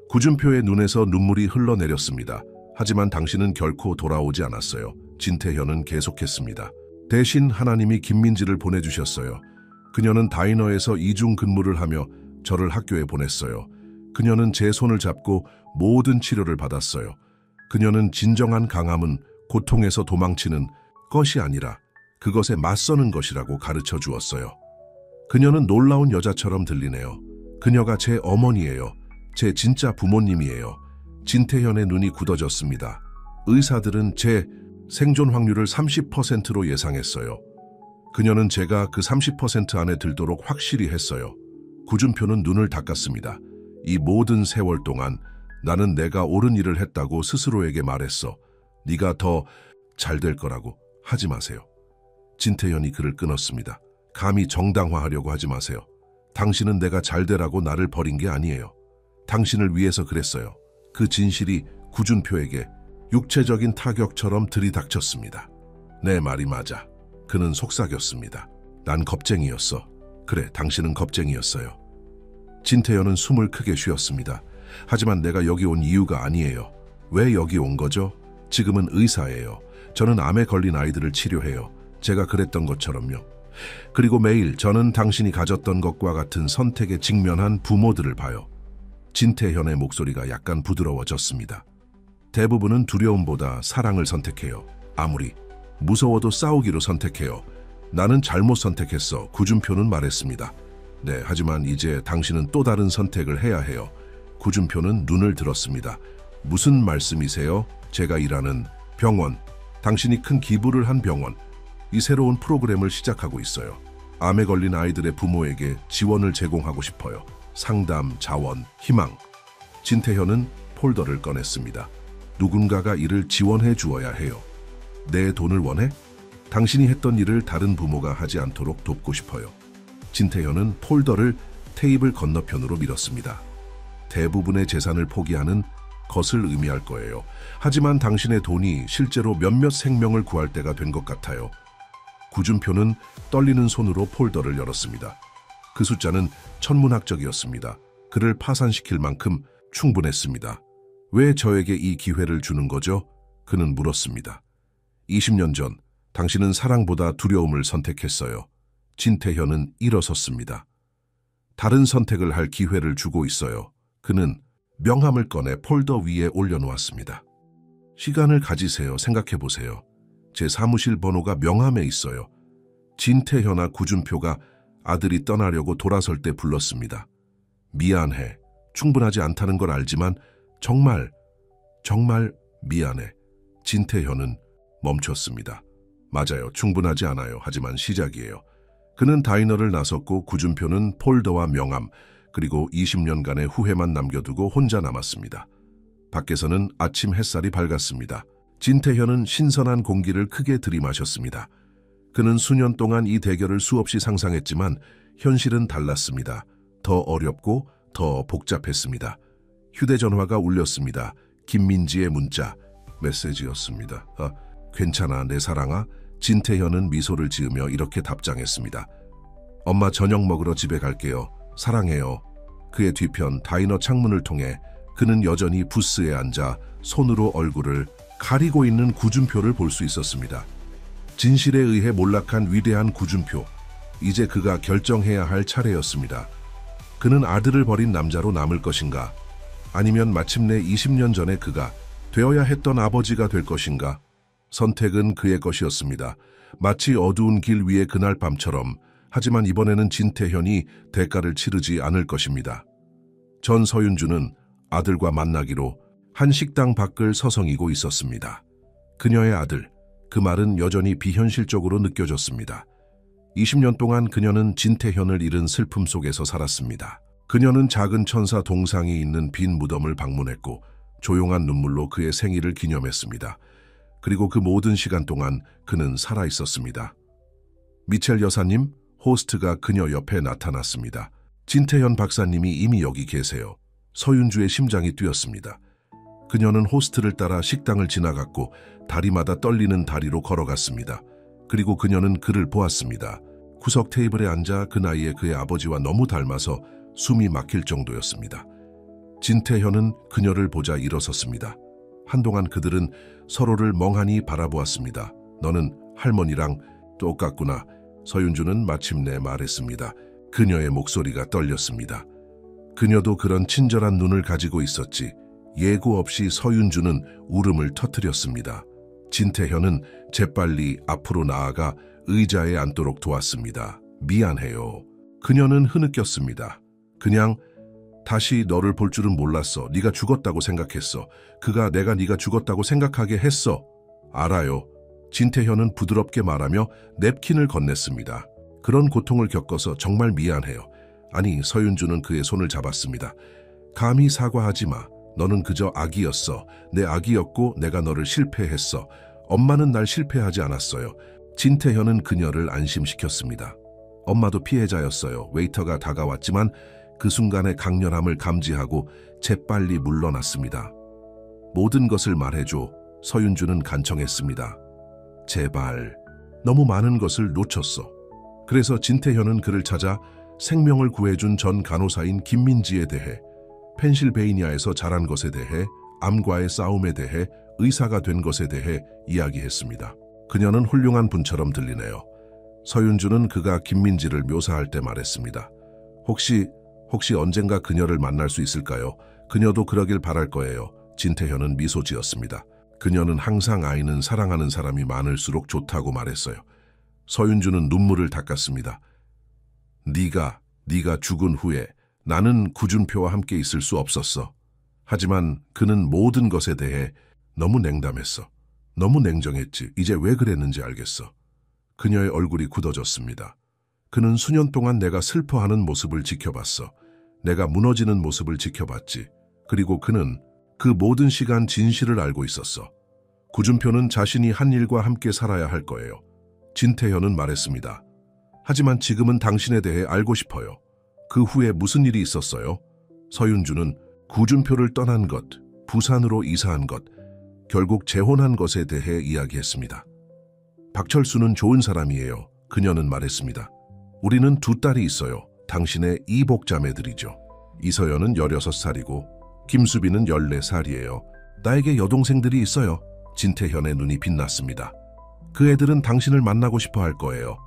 구준표의 눈에서 눈물이 흘러내렸습니다. 하지만 당신은 결코 돌아오지 않았어요. 진태현은 계속했습니다. 대신 하나님이 김민지를 보내주셨어요. 그녀는 다이너에서 이중 근무를 하며 저를 학교에 보냈어요. 그녀는 제 손을 잡고 모든 치료를 받았어요. 그녀는 진정한 강함은 고통에서 도망치는 것이 아니라 그것에 맞서는 것이라고 가르쳐 주었어요. 그녀는 놀라운 여자처럼 들리네요. 그녀가 제 어머니예요. 제 진짜 부모님이에요. 진태현의 눈이 굳어졌습니다. 의사들은 제 생존 확률을 30%로 예상했어요. 그녀는 제가 그 30% 안에 들도록 확실히 했어요. 구준표는 눈을 닦았습니다. 이 모든 세월 동안 나는 내가 옳은 일을 했다고 스스로에게 말했어. 네가 더 잘 될 거라고. 하지 마세요. 진태현이 그를 끊었습니다. 감히 정당화하려고 하지 마세요. 당신은 내가 잘 되라고 나를 버린 게 아니에요. 당신을 위해서 그랬어요. 그 진실이 구준표에게 육체적인 타격처럼 들이닥쳤습니다. 내 말이 맞아. 그는 속삭였습니다. 난 겁쟁이였어. 그래, 당신은 겁쟁이였어요. 진태현은 숨을 크게 쉬었습니다. 하지만 내가 여기 온 이유가 아니에요. 왜 여기 온 거죠? 지금은 의사예요. 저는 암에 걸린 아이들을 치료해요. 제가 그랬던 것처럼요. 그리고 매일 저는 당신이 가졌던 것과 같은 선택에 직면한 부모들을 봐요. 진태현의 목소리가 약간 부드러워졌습니다. 대부분은 두려움보다 사랑을 선택해요. 아무리 무서워도 싸우기로 선택해요. 나는 잘못 선택했어. 구준표는 말했습니다. 네, 하지만 이제 당신은 또 다른 선택을 해야 해요. 구준표는 눈을 들었습니다. 무슨 말씀이세요? 제가 일하는 병원, 당신이 큰 기부를 한 병원, 이 새로운 프로그램을 시작하고 있어요. 암에 걸린 아이들의 부모에게 지원을 제공하고 싶어요. 상담, 자원, 희망. 진태현은 폴더를 꺼냈습니다. 누군가가 이를 지원해 주어야 해요. 내 돈을 원해? 당신이 했던 일을 다른 부모가 하지 않도록 돕고 싶어요. 진태현은 폴더를 테이블 건너편으로 밀었습니다. 대부분의 재산을 포기하는 것을 의미할 거예요. 하지만 당신의 돈이 실제로 몇몇 생명을 구할 때가 된 것 같아요. 구준표는 떨리는 손으로 폴더를 열었습니다. 그 숫자는 천문학적이었습니다. 그를 파산시킬 만큼 충분했습니다. 왜 저에게 이 기회를 주는 거죠? 그는 물었습니다. 20년 전 당신은 사랑보다 두려움을 선택했어요. 진태현은 일어섰습니다. 다른 선택을 할 기회를 주고 있어요. 그는 명함을 꺼내 폴더 위에 올려놓았습니다. 시간을 가지세요. 생각해보세요. 제 사무실 번호가 명함에 있어요. 진태현아, 구준표가 아들이 떠나려고 돌아설 때 불렀습니다. 미안해. 충분하지 않다는 걸 알지만 정말 미안해. 진태현은 멈췄습니다. 맞아요. 충분하지 않아요. 하지만 시작이에요. 그는 다이너를 나섰고 구준표는 폴더와 명함 그리고 20년간의 후회만 남겨두고 혼자 남았습니다. 밖에서는 아침 햇살이 밝았습니다. 진태현은 신선한 공기를 크게 들이마셨습니다. 그는 수년 동안 이 대결을 수없이 상상했지만 현실은 달랐습니다. 더 어렵고 더 복잡했습니다. 휴대전화가 울렸습니다. 김민지의 문자, 메시지였습니다. 괜찮아, 내 사랑아. 진태현은 미소를 지으며 이렇게 답장했습니다. 엄마 저녁 먹으러 집에 갈게요. 사랑해요. 그의 뒤편 다이너 창문을 통해 그는 여전히 부스에 앉아 손으로 얼굴을 가리고 있는 구준표를 볼 수 있었습니다. 진실에 의해 몰락한 위대한 구준표. 이제 그가 결정해야 할 차례였습니다. 그는 아들을 버린 남자로 남을 것인가? 아니면 마침내 20년 전에 그가 되어야 했던 아버지가 될 것인가? 선택은 그의 것이었습니다. 마치 어두운 길 위의 그날 밤처럼. 하지만 이번에는 진태현이 대가를 치르지 않을 것입니다. 전 서윤주는 아들과 만나기로 한 식당 밖을 서성이고 있었습니다. 그녀의 아들, 그 말은 여전히 비현실적으로 느껴졌습니다. 20년 동안 그녀는 진태현을 잃은 슬픔 속에서 살았습니다. 그녀는 작은 천사 동상이 있는 빈 무덤을 방문했고 조용한 눈물로 그의 생일을 기념했습니다. 그리고 그 모든 시간 동안 그는 살아있었습니다. 미첼 여사님, 호스트가 그녀 옆에 나타났습니다. 진태현 박사님이 이미 여기 계세요. 서윤주의 심장이 뛰었습니다. 그녀는 호스트를 따라 식당을 지나갔고 다리마다 떨리는 다리로 걸어갔습니다. 그리고 그녀는 그를 보았습니다. 구석 테이블에 앉아 그 나이에 그의 아버지와 너무 닮아서 숨이 막힐 정도였습니다. 진태현은 그녀를 보자 일어섰습니다. 한동안 그들은 서로를 멍하니 바라보았습니다. 너는 할머니랑 똑같구나. 서윤주는 마침내 말했습니다. 그녀의 목소리가 떨렸습니다. 그녀도 그런 친절한 눈을 가지고 있었지. 예고 없이 서윤주는 울음을 터뜨렸습니다. 진태현은 재빨리 앞으로 나아가 의자에 앉도록 도왔습니다. 미안해요. 그녀는 흐느꼈습니다. 그냥 다시 너를 볼 줄은 몰랐어. 네가 죽었다고 생각했어. 그가 내가 네가 죽었다고 생각하게 했어. 알아요. 진태현은 부드럽게 말하며 냅킨을 건넸습니다. 그런 고통을 겪어서 정말 미안해요. 아니, 서윤주는 그의 손을 잡았습니다. 감히 사과하지 마. 너는 그저 아기였어. 내 아기였고 내가 너를 실패했어. 엄마는 날 실패하지 않았어요. 진태현은 그녀를 안심시켰습니다. 엄마도 피해자였어요. 웨이터가 다가왔지만 그 순간의 강렬함을 감지하고 재빨리 물러났습니다. 모든 것을 말해줘. 서윤주는 간청했습니다. 제발. 너무 많은 것을 놓쳤어. 그래서 진태현은 그를 찾아 생명을 구해준 전 간호사인 김민지에 대해, 펜실베이니아에서 자란 것에 대해, 암과의 싸움에 대해, 의사가 된 것에 대해 이야기했습니다. 그녀는 훌륭한 분처럼 들리네요. 서윤주는 그가 김민지를 묘사할 때 말했습니다. 혹시 언젠가 그녀를 만날 수 있을까요? 그녀도 그러길 바랄 거예요. 진태현은 미소 지었습니다. 그녀는 항상 아이는 사랑하는 사람이 많을수록 좋다고 말했어요. 서윤주는 눈물을 닦았습니다. 네가 죽은 후에 나는 구준표와 함께 있을 수 없었어. 하지만 그는 모든 것에 대해 너무 냉담했어. 너무 냉정했지. 이제 왜 그랬는지 알겠어. 그녀의 얼굴이 굳어졌습니다. 그는 수년 동안 내가 슬퍼하는 모습을 지켜봤어. 내가 무너지는 모습을 지켜봤지. 그리고 그는 그 모든 시간 진실을 알고 있었어. 구준표는 자신이 한 일과 함께 살아야 할 거예요. 진태현은 말했습니다. 하지만 지금은 당신에 대해 알고 싶어요. 그 후에 무슨 일이 있었어요? 서윤주는 구준표를 떠난 것, 부산으로 이사한 것, 결국 재혼한 것에 대해 이야기했습니다. 박철수는 좋은 사람이에요. 그녀는 말했습니다. 우리는 두 딸이 있어요. 당신의 이복자매들이죠. 이서연은 16살이고 김수빈은 14살이에요. 나에게 여동생들이 있어요. 진태현의 눈이 빛났습니다. 그 애들은 당신을 만나고 싶어 할 거예요.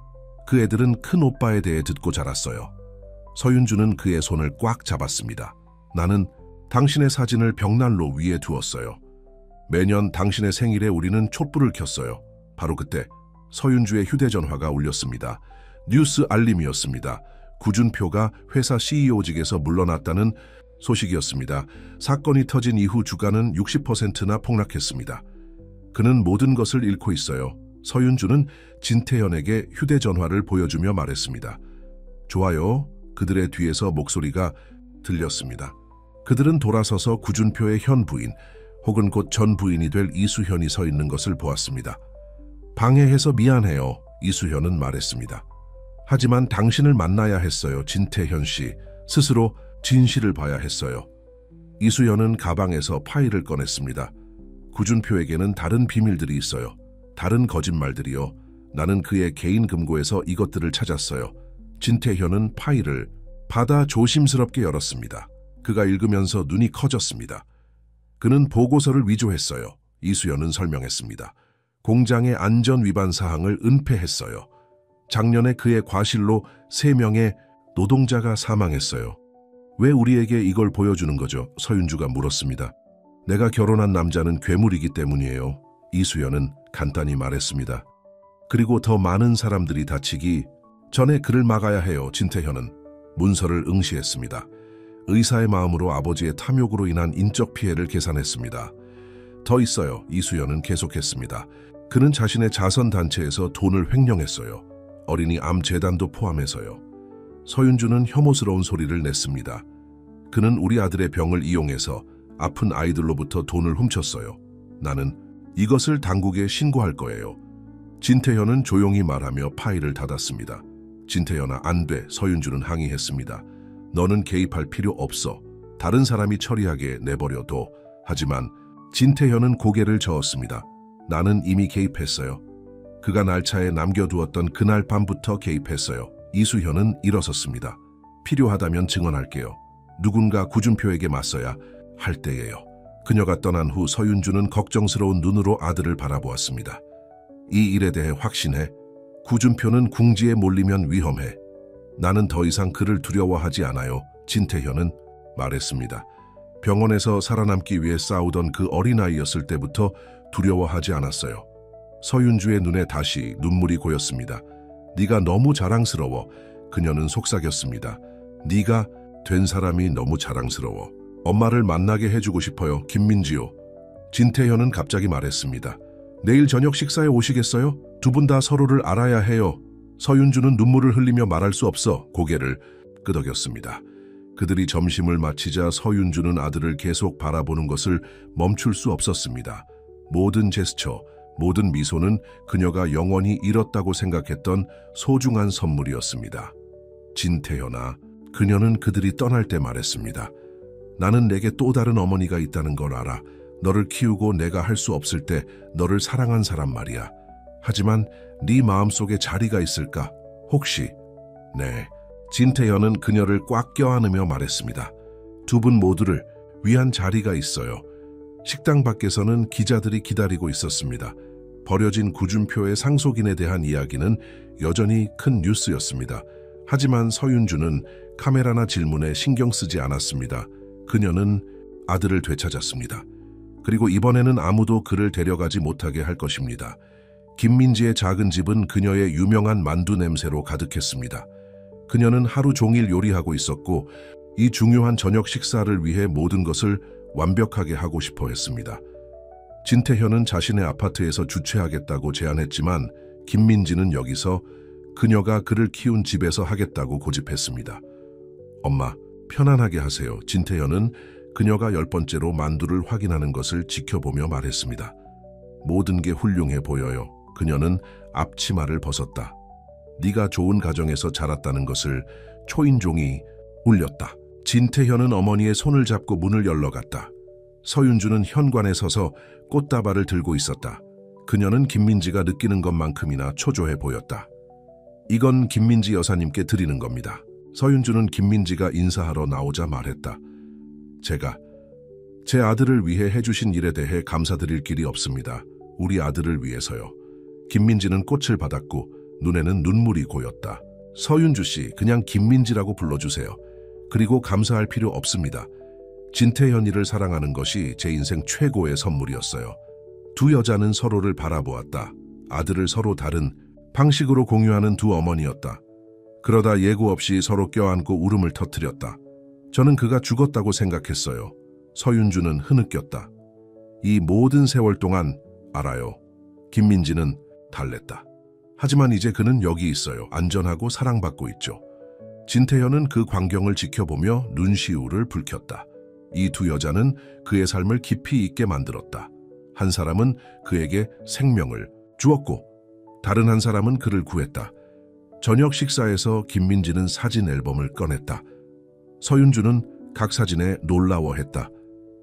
그 애들은 큰 오빠에 대해 듣고 자랐어요. 서윤주는 그의 손을 꽉 잡았습니다. 나는 당신의 사진을 벽난로 위에 두었어요. 매년 당신의 생일에 우리는 촛불을 켰어요. 바로 그때 서윤주의 휴대전화가 울렸습니다. 뉴스 알림이었습니다. 구준표가 회사 CEO직에서 물러났다는 소식이었습니다. 사건이 터진 이후 주가는 60%나 폭락했습니다. 그는 모든 것을 잃고 있어요. 서윤주는 진태현에게 휴대전화를 보여주며 말했습니다. 좋아요. 그들의 뒤에서 목소리가 들렸습니다. 그들은 돌아서서 구준표의 현 부인 혹은 곧 전 부인이 될 이수현이 서 있는 것을 보았습니다. 방해해서 미안해요. 이수현은 말했습니다. 하지만 당신을 만나야 했어요. 진태현 씨. 스스로 진실을 봐야 했어요. 이수현은 가방에서 파일을 꺼냈습니다. 구준표에게는 다른 비밀들이 있어요. 다른 거짓말들이요. 나는 그의 개인 금고에서 이것들을 찾았어요. 진태현은 파일을 받아 조심스럽게 열었습니다. 그가 읽으면서 눈이 커졌습니다. 그는 보고서를 위조했어요. 이수연은 설명했습니다. 공장의 안전 위반 사항을 은폐했어요. 작년에 그의 과실로 3명의 노동자가 사망했어요. 왜 우리에게 이걸 보여주는 거죠? 서윤주가 물었습니다. 내가 결혼한 남자는 괴물이기 때문이에요. 이수연은 간단히 말했습니다. 그리고 더 많은 사람들이 다치기 전에 그를 막아야 해요. 진태현은 문서를 응시했습니다. 의사의 마음으로 아버지의 탐욕으로 인한 인적 피해를 계산했습니다. 더 있어요. 이수연은 계속했습니다. 그는 자신의 자선단체에서 돈을 횡령했어요. 어린이 암 재단도 포함해서요. 서윤주는 혐오스러운 소리를 냈습니다. 그는 우리 아들의 병을 이용해서 아픈 아이들로부터 돈을 훔쳤어요. 나는 이것을 당국에 신고할 거예요. 진태현은 조용히 말하며 파일을 닫았습니다. 진태현아, 안 돼. 서윤주는 항의했습니다. 너는 개입할 필요 없어. 다른 사람이 처리하게 내버려둬. 하지만 진태현은 고개를 저었습니다. 나는 이미 개입했어요. 그가 날차에 남겨두었던 그날 밤부터 개입했어요. 이수현은 일어섰습니다. 필요하다면 증언할게요. 누군가 구준표에게 맞서야 할 때예요. 그녀가 떠난 후 서윤주는 걱정스러운 눈으로 아들을 바라보았습니다. 이 일에 대해 확신해. 구준표는 궁지에 몰리면 위험해. 나는 더 이상 그를 두려워하지 않아요. 진태현은 말했습니다. 병원에서 살아남기 위해 싸우던 그 어린아이였을 때부터 두려워하지 않았어요. 서윤주의 눈에 다시 눈물이 고였습니다. 네가 너무 자랑스러워. 그녀는 속삭였습니다. 네가 된 사람이 너무 자랑스러워. 엄마를 만나게 해주고 싶어요. 김민지요. 진태현은 갑자기 말했습니다. 내일 저녁 식사에 오시겠어요? 두 분 다 서로를 알아야 해요. 서윤주는 눈물을 흘리며 말할 수 없어 고개를 끄덕였습니다. 그들이 점심을 마치자 서윤주는 아들을 계속 바라보는 것을 멈출 수 없었습니다. 모든 제스처, 모든 미소는 그녀가 영원히 잃었다고 생각했던 소중한 선물이었습니다. 진태현아, 그녀는 그들이 떠날 때 말했습니다. 나는 내게 또 다른 어머니가 있다는 걸 알아. 너를 키우고 내가 할 수 없을 때 너를 사랑한 사람 말이야. 하지만 네 마음속에 자리가 있을까? 혹시? 네. 진태현은 그녀를 꽉 껴안으며 말했습니다. 두 분 모두를 위한 자리가 있어요. 식당 밖에서는 기자들이 기다리고 있었습니다. 버려진 구준표의 상속인에 대한 이야기는 여전히 큰 뉴스였습니다. 하지만 서윤주는 카메라나 질문에 신경 쓰지 않았습니다. 그녀는 아들을 되찾았습니다. 그리고 이번에는 아무도 그를 데려가지 못하게 할 것입니다. 김민지의 작은 집은 그녀의 유명한 만두 냄새로 가득했습니다. 그녀는 하루 종일 요리하고 있었고 이 중요한 저녁 식사를 위해 모든 것을 완벽하게 하고 싶어 했습니다. 진태현은 자신의 아파트에서 주최하겠다고 제안했지만 김민지는 여기서 그녀가 그를 키운 집에서 하겠다고 고집했습니다. 엄마, 편안하게 하세요. 진태현은 그녀가 10번째로 만두를 확인하는 것을 지켜보며 말했습니다. 모든 게 훌륭해 보여요. 그녀는 앞치마를 벗었다. 네가 좋은 가정에서 자랐다는 것을 초인종이 울렸다. 진태현은 어머니의 손을 잡고 문을 열러 갔다. 서윤주는 현관에 서서 꽃다발을 들고 있었다. 그녀는 김민지가 느끼는 것만큼이나 초조해 보였다. 이건 김민지 여사님께 드리는 겁니다. 서윤주는 김민지가 인사하러 나오자 말했다. 제가 제 아들을 위해 해주신 일에 대해 감사드릴 길이 없습니다. 우리 아들을 위해서요. 김민지는 꽃을 받았고 눈에는 눈물이 고였다. 서윤주 씨, 그냥 김민지라고 불러주세요. 그리고 감사할 필요 없습니다. 진태현이를 사랑하는 것이 제 인생 최고의 선물이었어요. 두 여자는 서로를 바라보았다. 아들을 서로 다른 방식으로 공유하는 두 어머니였다. 그러다 예고 없이 서로 껴안고 울음을 터뜨렸다. 저는 그가 죽었다고 생각했어요. 서윤주는 흐느꼈다. 이 모든 세월 동안 알아요. 김민지는 달랬다. 하지만 이제 그는 여기 있어요. 안전하고 사랑받고 있죠. 진태현은 그 광경을 지켜보며 눈시울을 붉혔다. 이 두 여자는 그의 삶을 깊이 있게 만들었다. 한 사람은 그에게 생명을 주었고 다른 한 사람은 그를 구했다. 저녁 식사에서 김민지는 사진 앨범을 꺼냈다. 서윤주는 각 사진에 놀라워했다.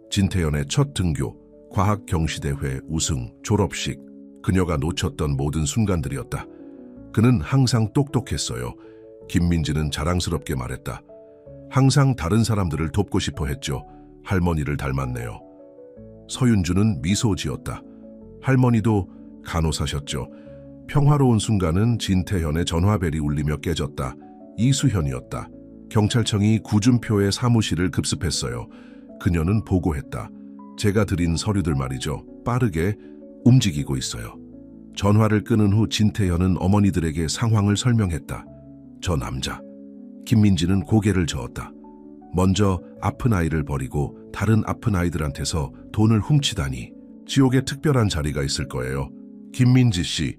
진태현의 첫 등교, 과학 경시대회 우승, 졸업식, 그녀가 놓쳤던 모든 순간들이었다. 그는 항상 똑똑했어요. 김민지는 자랑스럽게 말했다. 항상 다른 사람들을 돕고 싶어 했죠. 할머니를 닮았네요. 서윤주는 미소 지었다. 할머니도 간호사셨죠. 평화로운 순간은 진태현의 전화벨이 울리며 깨졌다. 이수현이었다. 경찰청이 구준표의 사무실을 급습했어요. 그녀는 보고했다. 제가 드린 서류들 말이죠. 빠르게 움직이고 있어요. 전화를 끊은 후 진태현은 어머니들에게 상황을 설명했다. 저 남자. 김민지는 고개를 저었다. 먼저 아픈 아이를 버리고 다른 아픈 아이들한테서 돈을 훔치다니. 지옥에 특별한 자리가 있을 거예요. 김민지 씨.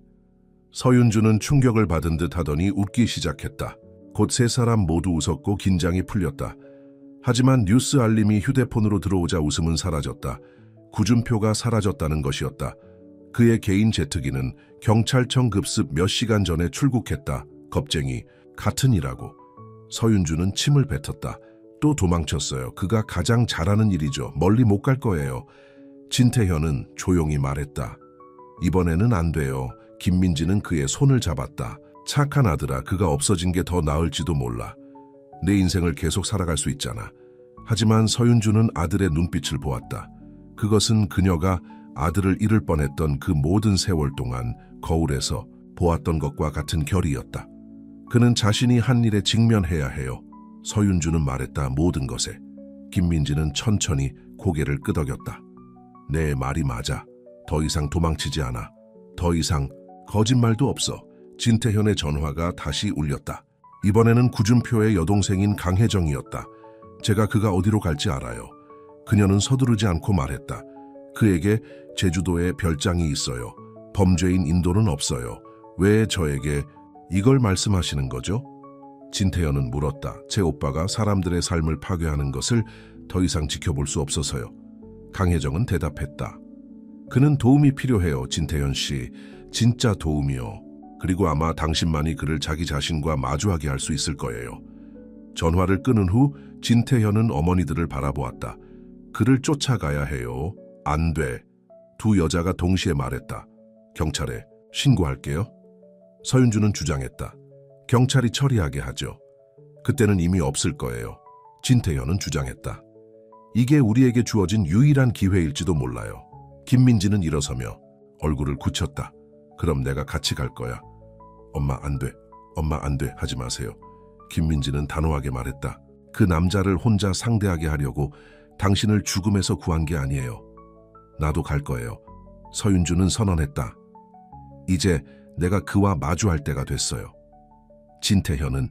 서윤주는 충격을 받은 듯 하더니 웃기 시작했다. 곧 세 사람 모두 웃었고 긴장이 풀렸다. 하지만 뉴스 알림이 휴대폰으로 들어오자 웃음은 사라졌다. 구준표가 사라졌다는 것이었다. 그의 개인 제트기는 경찰청 급습 몇 시간 전에 출국했다. 겁쟁이, 같은 일하고. 서윤주는 침을 뱉었다. 또 도망쳤어요. 그가 가장 잘하는 일이죠. 멀리 못 갈 거예요. 진태현은 조용히 말했다. 이번에는 안 돼요. 김민지는 그의 손을 잡았다. 착한 아들아, 그가 없어진 게 더 나을지도 몰라. 내 인생을 계속 살아갈 수 있잖아. 하지만 서윤주는 아들의 눈빛을 보았다. 그것은 그녀가 아들을 잃을 뻔했던 그 모든 세월 동안 거울에서 보았던 것과 같은 결이었다. 그는 자신이 한 일에 직면해야 해요. 서윤주는 말했다. 모든 것에. 김민지는 천천히 고개를 끄덕였다. 내 말이 맞아. 더 이상 도망치지 않아. 더 이상 거짓말도 없어. 진태현의 전화가 다시 울렸다. 이번에는 구준표의 여동생인 강혜정이었다. 제가 그가 어디로 갈지 알아요. 그녀는 서두르지 않고 말했다. 그에게 제주도에 별장이 있어요. 범죄인 인도는 없어요. 왜 저에게 이걸 말씀하시는 거죠? 진태현은 물었다. 제 오빠가 사람들의 삶을 파괴하는 것을 더 이상 지켜볼 수 없어서요. 강혜정은 대답했다. 그는 도움이 필요해요, 진태현 씨. 진짜 도움이요. 그리고 아마 당신만이 그를 자기 자신과 마주하게 할 수 있을 거예요. 전화를 끊은 후 진태현은 어머니들을 바라보았다. 그를 쫓아가야 해요. 안 돼. 두 여자가 동시에 말했다. 경찰에 신고할게요. 서윤주는 주장했다. 경찰이 처리하게 하죠. 그때는 이미 없을 거예요. 진태현은 주장했다. 이게 우리에게 주어진 유일한 기회일지도 몰라요. 김민지는 일어서며 얼굴을 굳혔다. 그럼 내가 같이 갈 거야. 엄마 안 돼. 엄마 안 돼. 하지 마세요. 김민지는 단호하게 말했다. 그 남자를 혼자 상대하게 하려고 당신을 죽음에서 구한 게 아니에요. 나도 갈 거예요. 서윤주는 선언했다. 이제 내가 그와 마주할 때가 됐어요. 진태현은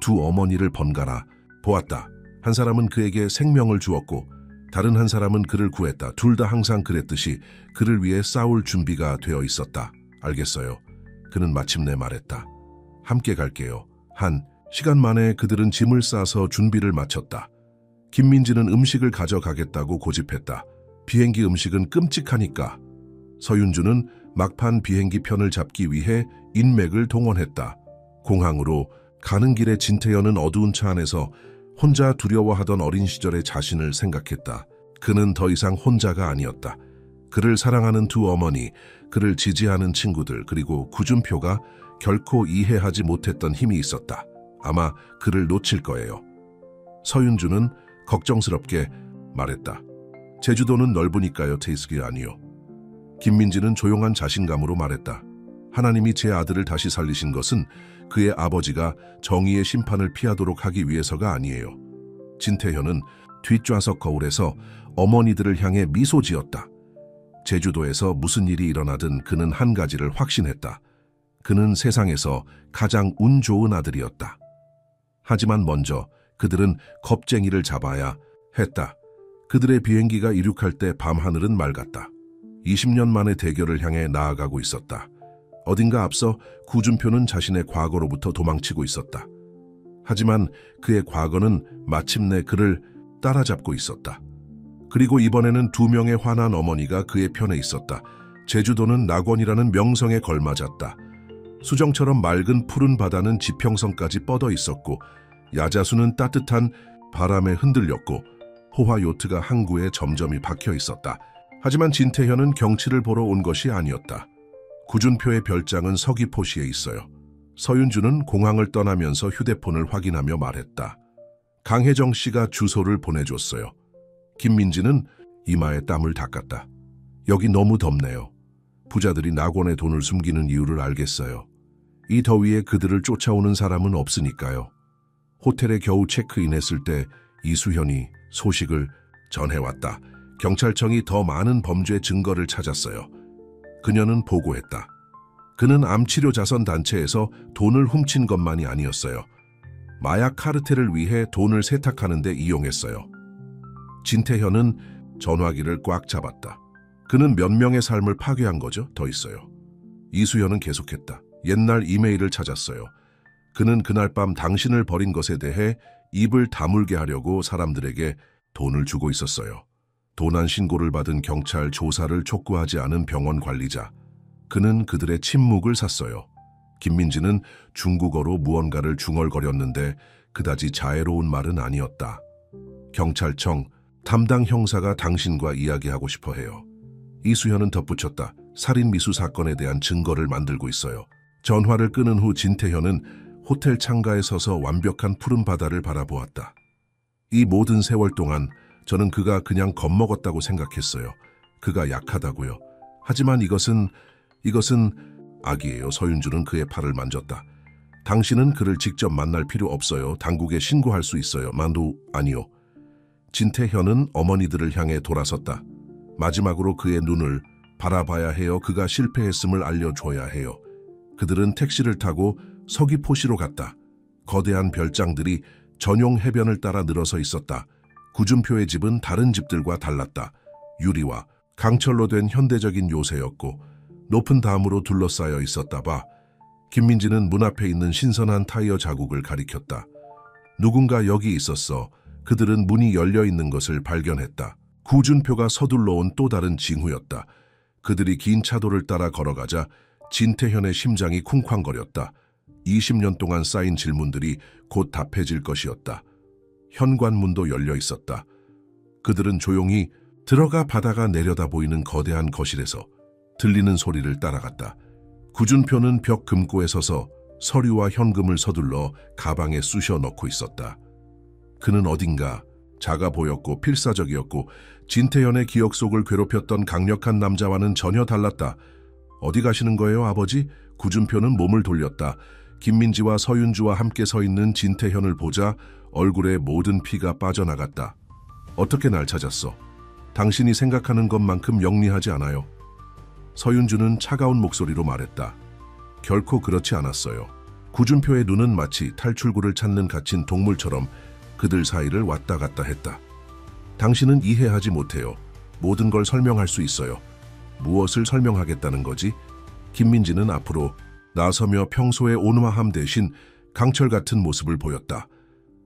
두 어머니를 번갈아 보았다. 한 사람은 그에게 생명을 주었고 다른 한 사람은 그를 구했다. 둘 다 항상 그랬듯이 그를 위해 싸울 준비가 되어 있었다. 알겠어요. 그는 마침내 말했다. 함께 갈게요. 한 시간 만에 그들은 짐을 싸서 준비를 마쳤다. 김민지는 음식을 가져가겠다고 고집했다. 비행기 음식은 끔찍하니까. 서윤주는 막판 비행기 편을 잡기 위해 인맥을 동원했다. 공항으로 가는 길에 진태현은 어두운 차 안에서 혼자 두려워하던 어린 시절의 자신을 생각했다. 그는 더 이상 혼자가 아니었다. 그를 사랑하는 두 어머니, 그를 지지하는 친구들 그리고 구준표가 결코 이해하지 못했던 힘이 있었다. 아마 그를 놓칠 거예요. 서윤주는 걱정스럽게 말했다. 제주도는 넓으니까요, 테이스기 아니요. 김민지는 조용한 자신감으로 말했다. 하나님이 제 아들을 다시 살리신 것은 그의 아버지가 정의의 심판을 피하도록 하기 위해서가 아니에요. 진태현은 뒷좌석 거울에서 어머니들을 향해 미소 지었다. 제주도에서 무슨 일이 일어나든 그는 한 가지를 확신했다. 그는 세상에서 가장 운 좋은 아들이었다. 하지만 먼저 그들은 겁쟁이를 잡아야 했다. 그들의 비행기가 이륙할 때 밤하늘은 맑았다. 20년 만의 대결을 향해 나아가고 있었다. 어딘가 앞서 구준표는 자신의 과거로부터 도망치고 있었다. 하지만 그의 과거는 마침내 그를 따라잡고 있었다. 그리고 이번에는 2명의 화난 어머니가 그의 편에 있었다. 제주도는 낙원이라는 명성에 걸맞았다. 수정처럼 맑은 푸른 바다는 지평선까지 뻗어 있었고 야자수는 따뜻한 바람에 흔들렸고 호화 요트가 항구에 점점이 박혀 있었다. 하지만 진태현은 경치를 보러 온 것이 아니었다. 구준표의 별장은 서귀포시에 있어요. 서윤주는 공항을 떠나면서 휴대폰을 확인하며 말했다. 강혜정 씨가 주소를 보내줬어요. 김민지는 이마에 땀을 닦았다. 여기 너무 덥네요. 부자들이 낙원에 돈을 숨기는 이유를 알겠어요. 이 더위에 그들을 쫓아오는 사람은 없으니까요. 호텔에 겨우 체크인했을 때 이수현이 소식을 전해왔다. 경찰청이 더 많은 범죄 증거를 찾았어요. 그녀는 보고했다. 그는 암치료 자선 단체에서 돈을 훔친 것만이 아니었어요. 마약 카르텔을 위해 돈을 세탁하는 데 이용했어요. 진태현은 전화기를 꽉 잡았다. 그는 몇 명의 삶을 파괴한 거죠? 더 있어요. 이수현은 계속했다. 옛날 이메일을 찾았어요. 그는 그날 밤 당신을 버린 것에 대해 입을 다물게 하려고 사람들에게 돈을 주고 있었어요. 도난 신고를 받은 경찰 조사를 촉구하지 않은 병원 관리자. 그는 그들의 침묵을 샀어요. 김민지는 중국어로 무언가를 중얼거렸는데 그다지 자애로운 말은 아니었다. 경찰청 담당 형사가 당신과 이야기하고 싶어 해요. 이수현은 덧붙였다. 살인 미수 사건에 대한 증거를 만들고 있어요. 전화를 끊은 후 진태현은 호텔 창가에 서서 완벽한 푸른 바다를 바라보았다. 이 모든 세월 동안 저는 그가 그냥 겁먹었다고 생각했어요. 그가 약하다고요. 하지만 이것은 악이에요. 서윤주는 그의 팔을 만졌다. 당신은 그를 직접 만날 필요 없어요. 당국에 신고할 수 있어요. 만두 아니요. 진태현은 어머니들을 향해 돌아섰다. 마지막으로 그의 눈을 바라봐야 해요. 그가 실패했음을 알려줘야 해요. 그들은 택시를 타고 서귀포시로 갔다. 거대한 별장들이 전용 해변을 따라 늘어서 있었다. 구준표의 집은 다른 집들과 달랐다. 유리와 강철로 된 현대적인 요새였고 높은 담으로 둘러싸여 있었다 봐. 김민지는 문 앞에 있는 신선한 타이어 자국을 가리켰다. 누군가 여기 있었어. 그들은 문이 열려 있는 것을 발견했다. 구준표가 서둘러 온 또 다른 징후였다. 그들이 긴 차도를 따라 걸어가자 진태현의 심장이 쿵쾅거렸다. 20년 동안 쌓인 질문들이 곧 답해질 것이었다. 현관문도 열려 있었다. 그들은 조용히 들어가 바다가 내려다 보이는 거대한 거실에서 들리는 소리를 따라갔다. 구준표는 벽 금고에 서서 서류와 현금을 서둘러 가방에 쑤셔 넣고 있었다. 그는 어딘가 작아 보였고 필사적이었고 진태현의 기억 속을 괴롭혔던 강력한 남자와는 전혀 달랐다. 어디 가시는 거예요, 아버지? 구준표는 몸을 돌렸다. 김민지와 서윤주와 함께 서 있는 진태현을 보자 얼굴에 모든 피가 빠져나갔다. 어떻게 날 찾았어? 당신이 생각하는 것만큼 영리하지 않아요. 서윤주는 차가운 목소리로 말했다. 결코 그렇지 않았어요. 구준표의 눈은 마치 탈출구를 찾는 갇힌 동물처럼 그들 사이를 왔다 갔다 했다. 당신은 이해하지 못해요. 모든 걸 설명할 수 있어요. 무엇을 설명하겠다는 거지? 김민지는 앞으로 나서며 평소의 온화함 대신 강철 같은 모습을 보였다.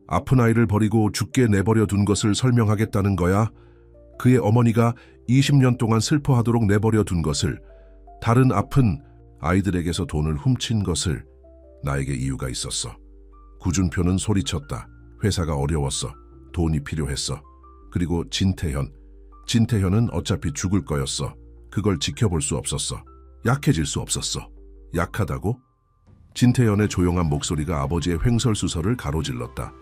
아픈 아이를 버리고 죽게 내버려 둔 것을 설명하겠다는 거야? 그의 어머니가 20년 동안 슬퍼하도록 내버려 둔 것을, 다른 아픈 아이들에게서 돈을 훔친 것을. 나에게 이유가 있었어. 구준표는 소리쳤다. 회사가 어려웠어. 돈이 필요했어. 그리고 진태현은 어차피 죽을 거였어. 그걸 지켜볼 수 없었어. 약해질 수 없었어. 약하다고? 진태현의 조용한 목소리가 아버지의 횡설수설을 가로질렀다.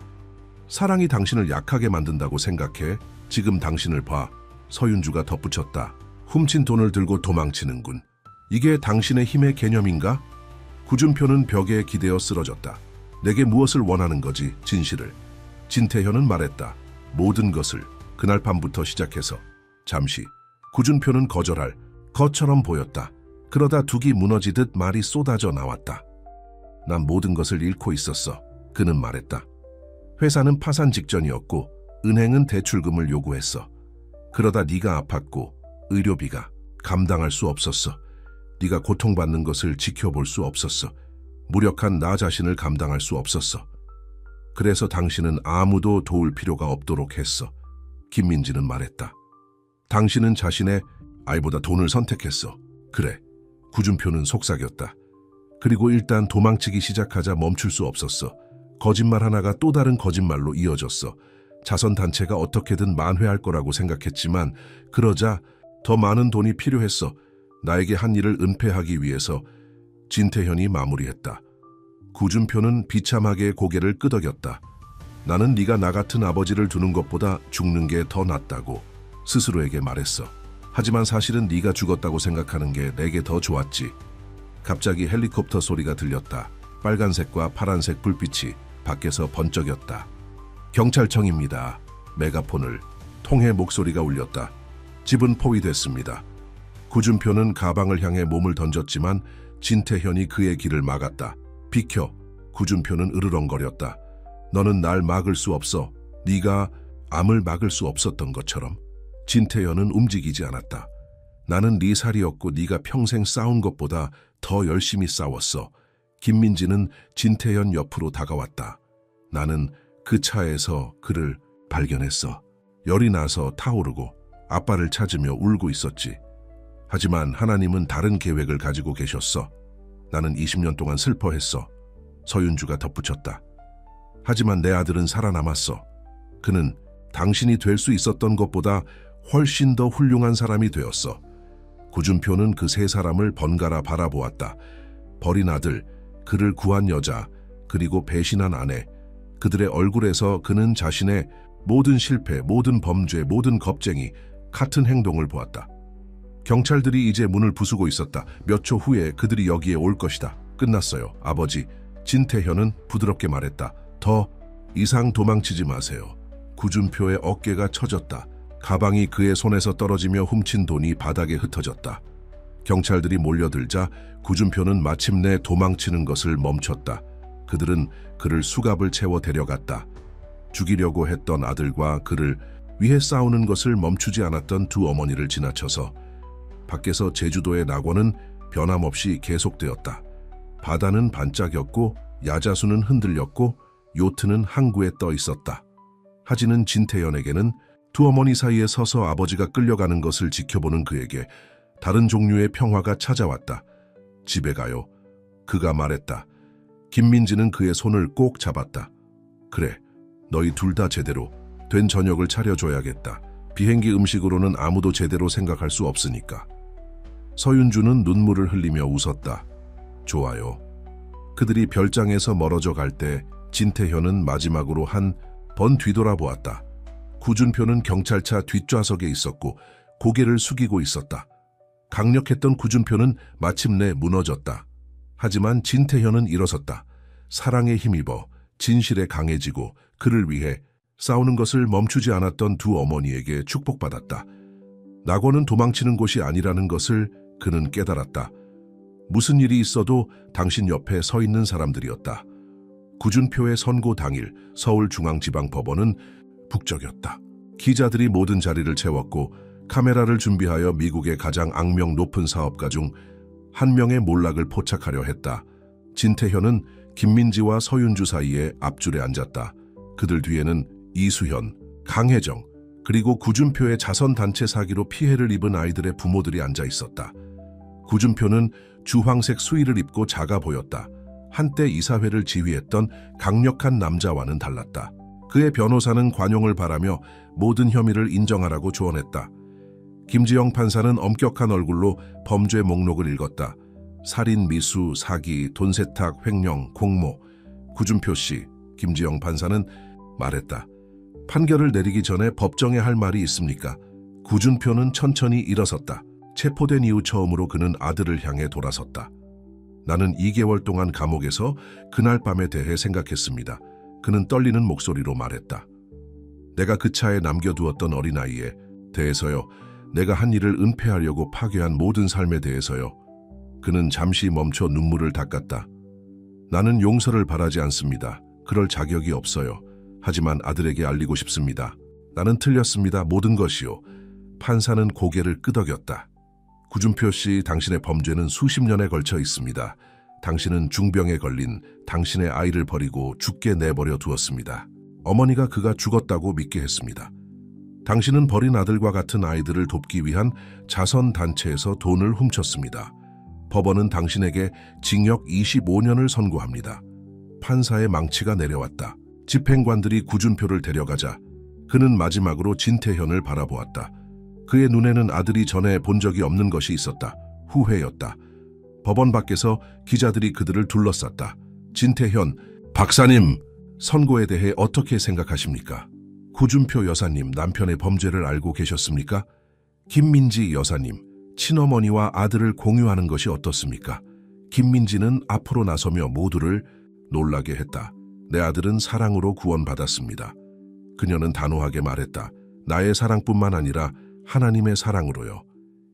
사랑이 당신을 약하게 만든다고 생각해? 지금 당신을 봐. 서윤주가 덧붙였다. 훔친 돈을 들고 도망치는군. 이게 당신의 힘의 개념인가? 구준표는 벽에 기대어 쓰러졌다. 내게 무엇을 원하는 거지, 진실을. 진태현은 말했다. 모든 것을. 그날 밤부터 시작해서. 잠시. 구준표는 거절할 것처럼 보였다. 그러다 둑이 무너지듯 말이 쏟아져 나왔다. 난 모든 것을 잃고 있었어. 그는 말했다. 회사는 파산 직전이었고 은행은 대출금을 요구했어. 그러다 네가 아팠고 의료비가 감당할 수 없었어. 네가 고통받는 것을 지켜볼 수 없었어. 무력한 나 자신을 감당할 수 없었어. 그래서 당신은 아무도 도울 필요가 없도록 했어. 김민지는 말했다. 당신은 자신의 아이보다 돈을 선택했어. 그래. 구준표는 속삭였다. 그리고 일단 도망치기 시작하자 멈출 수 없었어. 거짓말 하나가 또 다른 거짓말로 이어졌어. 자선단체가 어떻게든 만회할 거라고 생각했지만 그러자 더 많은 돈이 필요했어. 나에게 한 일을 은폐하기 위해서. 진태현이 마무리했다. 구준표는 비참하게 고개를 끄덕였다. 나는 네가 나 같은 아버지를 두는 것보다 죽는 게 더 낫다고 스스로에게 말했어. 하지만 사실은 네가 죽었다고 생각하는 게 내게 더 좋았지. 갑자기 헬리콥터 소리가 들렸다. 빨간색과 파란색 불빛이 밖에서 번쩍였다. 경찰청입니다. 메가폰을 통해 목소리가 울렸다. 집은 포위됐습니다. 구준표는 가방을 향해 몸을 던졌지만 진태현이 그의 길을 막았다. 비켜. 구준표는 으르렁거렸다. 너는 날 막을 수 없어. 네가 암을 막을 수 없었던 것처럼. 진태현은 움직이지 않았다. 나는 네 살이었고 네가 평생 싸운 것보다 더 열심히 싸웠어. 김민지는 진태현 옆으로 다가왔다. 나는 그 차에서 그를 발견했어. 열이 나서 타오르고 아빠를 찾으며 울고 있었지. 하지만 하나님은 다른 계획을 가지고 계셨어. 나는 20년 동안 슬퍼했어. 서윤주가 덧붙였다. 하지만 내 아들은 살아남았어. 그는 당신이 될 수 있었던 것보다 훨씬 더 훌륭한 사람이 되었어. 구준표는 그 세 사람을 번갈아 바라보았다. 버린 아들, 그를 구한 여자, 그리고 배신한 아내. 그들의 얼굴에서 그는 자신의 모든 실패, 모든 범죄, 모든 겁쟁이, 같은 행동을 보았다. 경찰들이 이제 문을 부수고 있었다. 몇 초 후에 그들이 여기에 올 것이다. 끝났어요, 아버지. 진태현은 부드럽게 말했다. 더 이상 도망치지 마세요. 구준표의 어깨가 처졌다. 가방이 그의 손에서 떨어지며 훔친 돈이 바닥에 흩어졌다. 경찰들이 몰려들자 구준표는 마침내 도망치는 것을 멈췄다. 그들은 그를 수갑을 채워 데려갔다. 죽이려고 했던 아들과 그를 위해 싸우는 것을 멈추지 않았던 두 어머니를 지나쳐서 밖에서 제주도의 낙원은 변함없이 계속되었다. 바다는 반짝였고 야자수는 흔들렸고 요트는 항구에 떠 있었다. 하지는 진태현에게는 두 어머니 사이에 서서 아버지가 끌려가는 것을 지켜보는 그에게 다른 종류의 평화가 찾아왔다. 집에 가요. 그가 말했다. 김민지는 그의 손을 꼭 잡았다. 그래, 너희 둘 다 제대로 된 저녁을 차려줘야겠다. 비행기 음식으로는 아무도 제대로 생각할 수 없으니까. 서윤주는 눈물을 흘리며 웃었다. 좋아요. 그들이 별장에서 멀어져 갈 때 진태현은 마지막으로 한 번 뒤돌아보았다. 구준표는 경찰차 뒷좌석에 있었고 고개를 숙이고 있었다. 강력했던 구준표는 마침내 무너졌다. 하지만 진태현은 일어섰다. 사랑에 힘입어 진실에 강해지고 그를 위해 싸우는 것을 멈추지 않았던 두 어머니에게 축복받았다. 낙원은 도망치는 곳이 아니라는 것을 그는 깨달았다. 무슨 일이 있어도 당신 옆에 서 있는 사람들이었다. 구준표의 선고 당일 서울중앙지방법원은 북적였다. 기자들이 모든 자리를 채웠고 카메라를 준비하여 미국의 가장 악명 높은 사업가 중 한 명의 몰락을 포착하려 했다. 진태현은 김민지와 서윤주 사이에 앞줄에 앉았다. 그들 뒤에는 이수현, 강혜정, 그리고 구준표의 자선단체 사기로 피해를 입은 아이들의 부모들이 앉아 있었다. 구준표는 주황색 수의를 입고 작아 보였다. 한때 이사회를 지휘했던 강력한 남자와는 달랐다. 그의 변호사는 관용을 바라며 모든 혐의를 인정하라고 조언했다. 김지영 판사는 엄격한 얼굴로 범죄 목록을 읽었다. 살인, 미수, 사기, 돈 세탁, 횡령, 공모. 구준표 씨, 김지영 판사는 말했다. 판결을 내리기 전에 법정에 할 말이 있습니까? 구준표는 천천히 일어섰다. 체포된 이후 처음으로 그는 아들을 향해 돌아섰다. 나는 2개월 동안 감옥에서 그날 밤에 대해 생각했습니다. 그는 떨리는 목소리로 말했다. 내가 그 차에 남겨두었던 어린아이에 대해서요. 내가 한 일을 은폐하려고 파괴한 모든 삶에 대해서요. 그는 잠시 멈춰 눈물을 닦았다. 나는 용서를 바라지 않습니다. 그럴 자격이 없어요. 하지만 아들에게 알리고 싶습니다. 나는 틀렸습니다. 모든 것이요. 판사는 고개를 끄덕였다. 구준표 씨, 당신의 범죄는 수십 년에 걸쳐 있습니다. 당신은 중병에 걸린 당신의 아이를 버리고 죽게 내버려 두었습니다. 어머니가 그가 죽었다고 믿게 했습니다. 당신은 버린 아들과 같은 아이들을 돕기 위한 자선단체에서 돈을 훔쳤습니다. 법원은 당신에게 징역 25년을 선고합니다. 판사의 망치가 내려왔다. 집행관들이 구준표를 데려가자 그는 마지막으로 진태현을 바라보았다. 그의 눈에는 아들이 전에 본 적이 없는 것이 있었다. 후회였다. 법원 밖에서 기자들이 그들을 둘러쌌다. 진태현, 박사님, 선고에 대해 어떻게 생각하십니까? 구준표 여사님, 남편의 범죄를 알고 계셨습니까? 김민지 여사님, 친어머니와 아들을 공유하는 것이 어떻습니까? 김민지는 앞으로 나서며 모두를 놀라게 했다. 내 아들은 사랑으로 구원받았습니다. 그녀는 단호하게 말했다. 나의 사랑뿐만 아니라 하나님의 사랑으로요.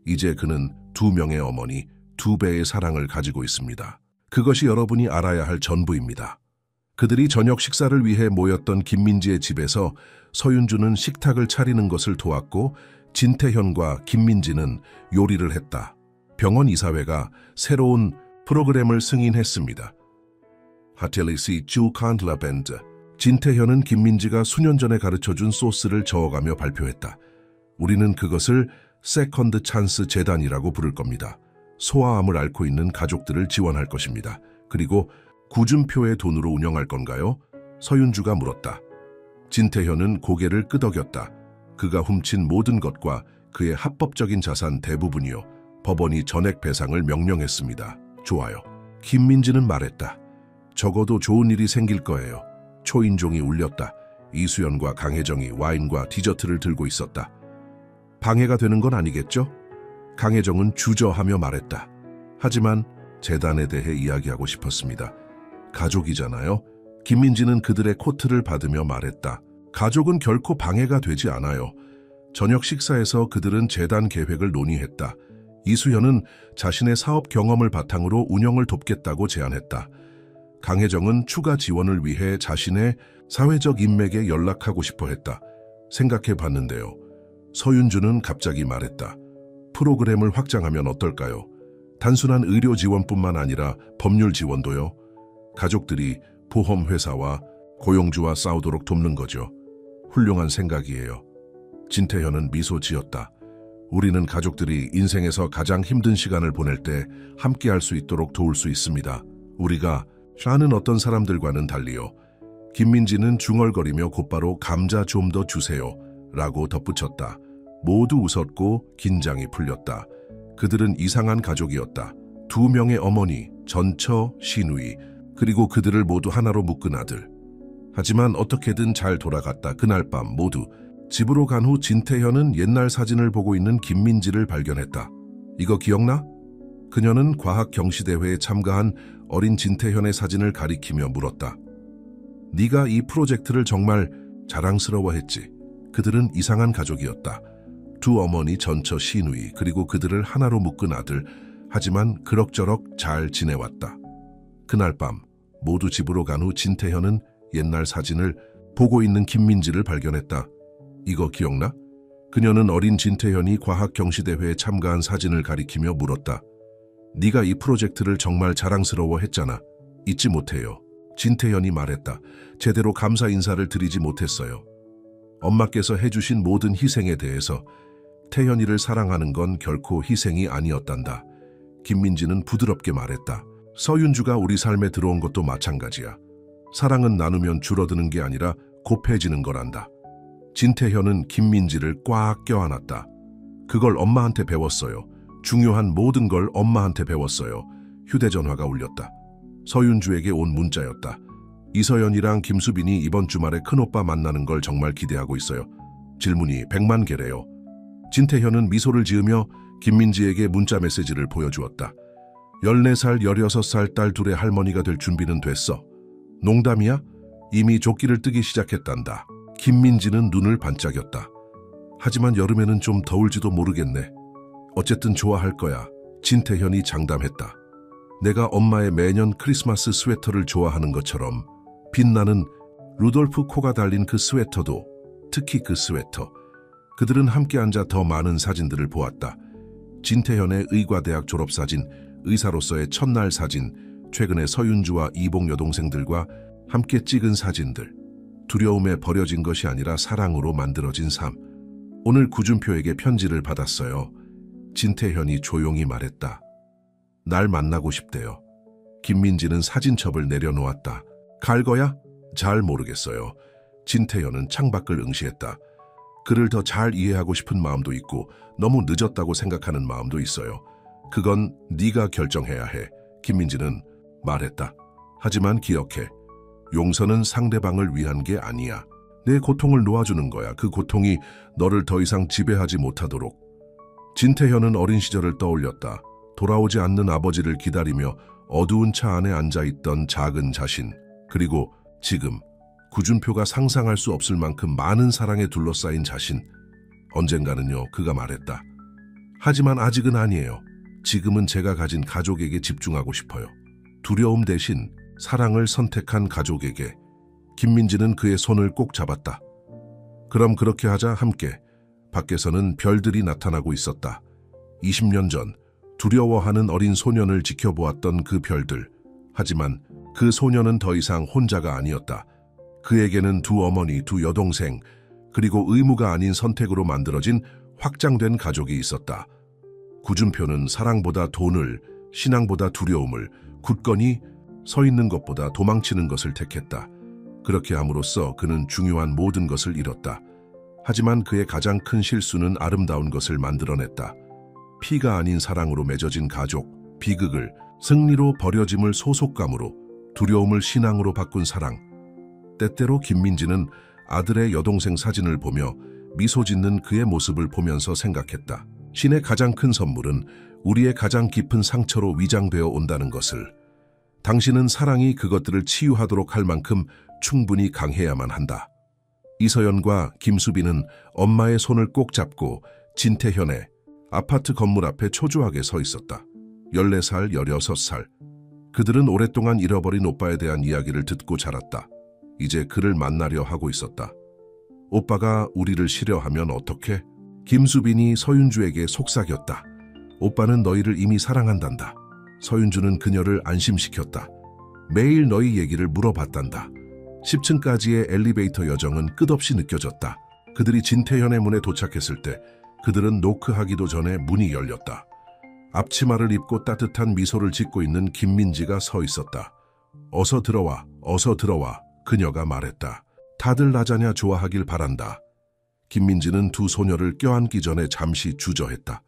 이제 그는 2명의 어머니, 2배의 사랑을 가지고 있습니다. 그것이 여러분이 알아야 할 전부입니다. 그들이 저녁 식사를 위해 모였던 김민지의 집에서 서윤주는 식탁을 차리는 것을 도왔고 진태현과 김민지는 요리를 했다. 병원 이사회가 새로운 프로그램을 승인했습니다. 하텔리시 주칸틀라 밴드. 진태현은 김민지가 수년 전에 가르쳐준 소스를 저어가며 발표했다. 우리는 그것을 세컨드 찬스 재단이라고 부를 겁니다. 소아암을 앓고 있는 가족들을 지원할 것입니다. 그리고 구준표의 돈으로 운영할 건가요? 서윤주가 물었다. 진태현은 고개를 끄덕였다. 그가 훔친 모든 것과 그의 합법적인 자산 대부분이요. 법원이 전액 배상을 명령했습니다. 좋아요. 김민지는 말했다. 적어도 좋은 일이 생길 거예요. 초인종이 울렸다. 이수연과 강혜정이 와인과 디저트를 들고 있었다. 방해가 되는 건 아니겠죠? 강혜정은 주저하며 말했다. 하지만 재단에 대해 이야기하고 싶었습니다. 가족이잖아요. 김민지는 그들의 코트를 받으며 말했다. 가족은 결코 방해가 되지 않아요. 저녁 식사에서 그들은 재단 계획을 논의했다. 이수연은 자신의 사업 경험을 바탕으로 운영을 돕겠다고 제안했다. 강혜정은 추가 지원을 위해 자신의 사회적 인맥에 연락하고 싶어 했다. 생각해 봤는데요. 서윤주는 갑자기 말했다. 프로그램을 확장하면 어떨까요? 단순한 의료 지원뿐만 아니라 법률 지원도요. 가족들이 보험회사와 고용주와 싸우도록 돕는 거죠. 훌륭한 생각이에요. 진태현은 미소 지었다. 우리는 가족들이 인생에서 가장 힘든 시간을 보낼 때 함께 할 수 있도록 도울 수 있습니다. 우리가 샤는 어떤 사람들과는 달리요. 김민지는 중얼거리며 곧바로 감자 좀 더 주세요. 라고 덧붙였다. 모두 웃었고 긴장이 풀렸다. 그들은 이상한 가족이었다. 2명의 어머니, 전처, 시누이, 그리고 그들을 모두 하나로 묶은 아들. 하지만 어떻게든 잘 돌아갔다. 그날 밤 모두 집으로 간 후 진태현은 옛날 사진을 보고 있는 김민지를 발견했다. 이거 기억나? 그녀는 과학 경시대회에 참가한 어린 진태현의 사진을 가리키며 물었다. 네가 이 프로젝트를 정말 자랑스러워했지. 그들은 이상한 가족이었다. 2 어머니, 전처, 시누이, 그리고 그들을 하나로 묶은 아들. 하지만 그럭저럭 잘 지내왔다. 그날 밤 모두 집으로 간 후 진태현은 옛날 사진을 보고 있는 김민지를 발견했다. 이거 기억나? 그녀는 어린 진태현이 과학 경시대회에 참가한 사진을 가리키며 물었다. 네가 이 프로젝트를 정말 자랑스러워했잖아. 잊지 못해요. 진태현이 말했다. 제대로 감사 인사를 드리지 못했어요. 엄마께서 해주신 모든 희생에 대해서 태현이를 사랑하는 건 결코 희생이 아니었단다. 김민지는 부드럽게 말했다. 서윤주가 우리 삶에 들어온 것도 마찬가지야. 사랑은 나누면 줄어드는 게 아니라 곱해지는 거란다. 진태현은 김민지를 꽉 껴안았다. 그걸 엄마한테 배웠어요. 중요한 모든 걸 엄마한테 배웠어요. 휴대전화가 울렸다. 서윤주에게 온 문자였다. 이서연이랑 김수빈이 이번 주말에 큰오빠 만나는 걸 정말 기대하고 있어요. 질문이 100만 개래요. 진태현은 미소를 지으며 김민지에게 문자 메시지를 보여주었다. 14살, 16살 딸 둘의 할머니가 될 준비는 됐어. 농담이야? 이미 조끼를 뜨기 시작했단다. 김민지는 눈을 반짝였다. 하지만 여름에는 좀 더울지도 모르겠네. 어쨌든 좋아할 거야. 진태현이 장담했다. 내가 엄마의 매년 크리스마스 스웨터를 좋아하는 것처럼 빛나는 루돌프 코가 달린 그 스웨터도, 특히 그 스웨터. 그들은 함께 앉아 더 많은 사진들을 보았다. 진태현의 의과대학 졸업사진, 의사로서의 첫날 사진, 최근에 서윤주와 이복 여동생들과 함께 찍은 사진들. 두려움에 버려진 것이 아니라 사랑으로 만들어진 삶. 오늘 구준표에게 편지를 받았어요. 진태현이 조용히 말했다. 날 만나고 싶대요. 김민지는 사진첩을 내려놓았다. 갈 거야? 잘 모르겠어요. 진태현은 창밖을 응시했다. 그를 더 잘 이해하고 싶은 마음도 있고 너무 늦었다고 생각하는 마음도 있어요. 그건 네가 결정해야 해. 김민지는 말했다. 하지만 기억해. 용서는 상대방을 위한 게 아니야. 내 고통을 놓아주는 거야. 그 고통이 너를 더 이상 지배하지 못하도록. 진태현은 어린 시절을 떠올렸다. 돌아오지 않는 아버지를 기다리며 어두운 차 안에 앉아있던 작은 자신. 그리고 지금 구준표가 상상할 수 없을 만큼 많은 사랑에 둘러싸인 자신. 언젠가는요, 그가 말했다. 하지만 아직은 아니에요. 지금은 제가 가진 가족에게 집중하고 싶어요. 두려움 대신 사랑을 선택한 가족에게. 김민지는 그의 손을 꼭 잡았다. 그럼 그렇게 하자. 함께. 밖에서는 별들이 나타나고 있었다. 20년 전 두려워하는 어린 소년을 지켜보았던 그 별들. 하지만 그 소년은 더 이상 혼자가 아니었다. 그에게는 두 어머니, 두 여동생, 그리고 의무가 아닌 선택으로 만들어진 확장된 가족이 있었다. 구준표는 사랑보다 돈을, 신앙보다 두려움을, 굳건히 서 있는 것보다 도망치는 것을 택했다. 그렇게 함으로써 그는 중요한 모든 것을 잃었다. 하지만 그의 가장 큰 실수는 아름다운 것을 만들어냈다. 피가 아닌 사랑으로 맺어진 가족, 비극을 승리로 버려짐을 소속감으로, 두려움을 신앙으로 바꾼 사랑. 때때로 김민지는 아들의 여동생 사진을 보며 미소 짓는 그의 모습을 보면서 생각했다. 신의 가장 큰 선물은 우리의 가장 깊은 상처로 위장되어 온다는 것을. 당신은 사랑이 그것들을 치유하도록 할 만큼 충분히 강해야만 한다. 이서연과 김수빈은 엄마의 손을 꼭 잡고 진태현의 아파트 건물 앞에 초조하게 서 있었다. 14살, 16살. 그들은 오랫동안 잃어버린 오빠에 대한 이야기를 듣고 자랐다. 이제 그를 만나려 하고 있었다. 오빠가 우리를 싫어하면 어떡해? 김수빈이 서윤주에게 속삭였다. 오빠는 너희를 이미 사랑한단다. 서윤주는 그녀를 안심시켰다. 매일 너희 얘기를 물어봤단다. 10층까지의 엘리베이터 여정은 끝없이 느껴졌다. 그들이 진태현의 문에 도착했을 때 그들은 노크하기도 전에 문이 열렸다. 앞치마를 입고 따뜻한 미소를 짓고 있는 김민지가 서 있었다. 어서 들어와, 어서 들어와. 그녀가 말했다. 다들 나자냐 좋아하길 바란다. 김민지는 두 소녀를 껴안기 전에 잠시 주저했다.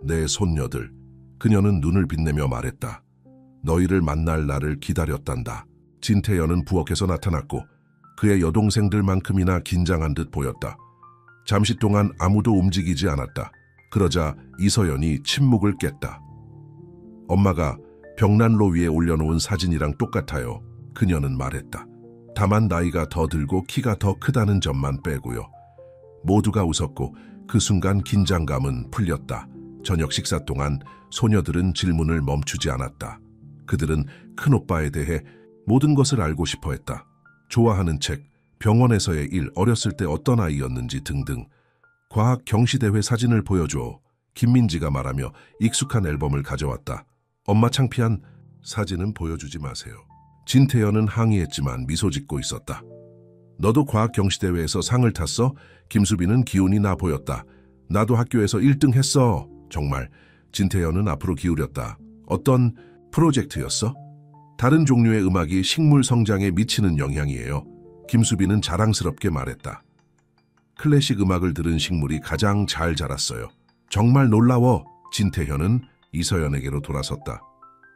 내 손녀들. 그녀는 눈을 빛내며 말했다. 너희를 만날 날을 기다렸단다. 진태현은 부엌에서 나타났고 그의 여동생들만큼이나 긴장한 듯 보였다. 잠시 동안 아무도 움직이지 않았다. 그러자 이서연이 침묵을 깼다. 엄마가 벽난로 위에 올려놓은 사진이랑 똑같아요. 그녀는 말했다. 다만 나이가 더 들고 키가 더 크다는 점만 빼고요. 모두가 웃었고 그 순간 긴장감은 풀렸다. 저녁 식사 동안 소녀들은 질문을 멈추지 않았다. 그들은 큰오빠에 대해 모든 것을 알고 싶어 했다. 좋아하는 책, 병원에서의 일, 어렸을 때 어떤 아이였는지 등등. 과학 경시대회 사진을 보여줘. 김민지가 말하며 익숙한 앨범을 가져왔다. 엄마 창피한 사진은 보여주지 마세요. 진태현은 항의했지만 미소 짓고 있었다. 너도 과학 경시대회에서 상을 탔어? 김수빈은 기운이 나 보였다. 나도 학교에서 1등 했어. 정말. 진태현은 앞으로 기울였다. 어떤 프로젝트였어? 다른 종류의 음악이 식물 성장에 미치는 영향이에요. 김수빈은 자랑스럽게 말했다. 클래식 음악을 들은 식물이 가장 잘 자랐어요. 정말 놀라워. 진태현은 이서연에게로 돌아섰다.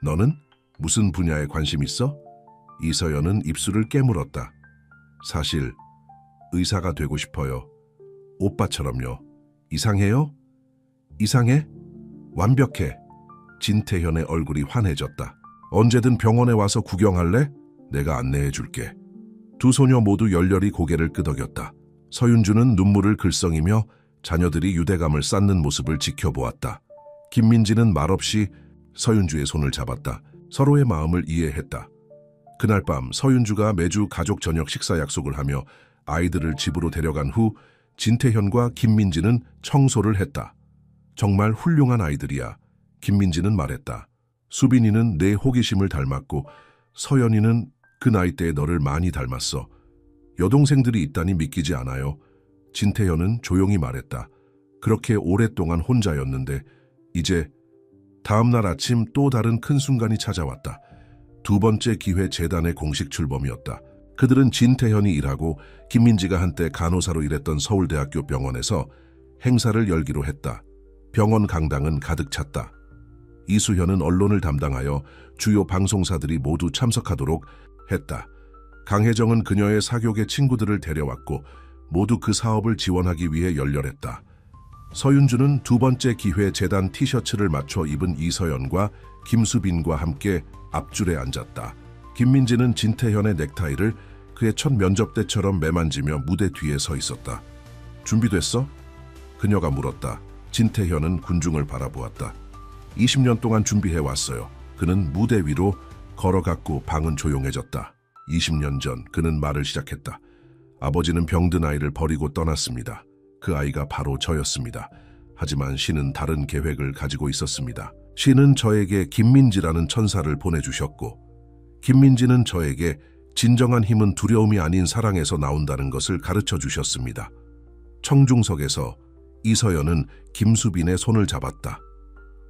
너는 무슨 분야에 관심 있어? 이서연은 입술을 깨물었다. 사실 의사가 되고 싶어요. 오빠처럼요. 이상해요? 이상해? 완벽해. 진태현의 얼굴이 환해졌다. 언제든 병원에 와서 구경할래? 내가 안내해 줄게. 두 소녀 모두 열렬히 고개를 끄덕였다. 서윤주는 눈물을 글썽이며 자녀들이 유대감을 쌓는 모습을 지켜보았다. 김민지는 말없이 서윤주의 손을 잡았다. 서로의 마음을 이해했다. 그날 밤 서윤주가 매주 가족 저녁 식사 약속을 하며 아이들을 집으로 데려간 후 진태현과 김민지는 청소를 했다. 정말 훌륭한 아이들이야. 김민지는 말했다. 수빈이는 내 호기심을 닮았고 서연이는 그 나이대에 너를 많이 닮았어. 여동생들이 있다니 믿기지 않아요. 진태현은 조용히 말했다. 그렇게 오랫동안 혼자였는데 이제 다음 날 아침 또 다른 큰 순간이 찾아왔다. 두 번째 기회 재단의 공식 출범이었다. 그들은 진태현이 일하고 김민지가 한때 간호사로 일했던 서울대학교 병원에서 행사를 열기로 했다. 병원 강당은 가득 찼다. 이수현은 언론을 담당하여 주요 방송사들이 모두 참석하도록 했다. 강혜정은 그녀의 사교계 친구들을 데려왔고 모두 그 사업을 지원하기 위해 열렬했다. 서윤주는 두 번째 기회 재단 티셔츠를 맞춰 입은 이서연과 김수빈과 함께 앞줄에 앉았다. 김민지는 진태현의 넥타이를 그의 첫 면접 때처럼 매만지며 무대 뒤에 서 있었다. 준비됐어? 그녀가 물었다. 진태현은 군중을 바라보았다. 20년 동안 준비해왔어요. 그는 무대 위로 걸어갔고 방은 조용해졌다. 20년 전 그는 말을 시작했다. 아버지는 병든 아이를 버리고 떠났습니다. 그 아이가 바로 저였습니다. 하지만 신은 다른 계획을 가지고 있었습니다. 신은 저에게 김민지라는 천사를 보내주셨고 김민지는 저에게 진정한 힘은 두려움이 아닌 사랑에서 나온다는 것을 가르쳐 주셨습니다. 청중석에서 이서연은 김수빈의 손을 잡았다.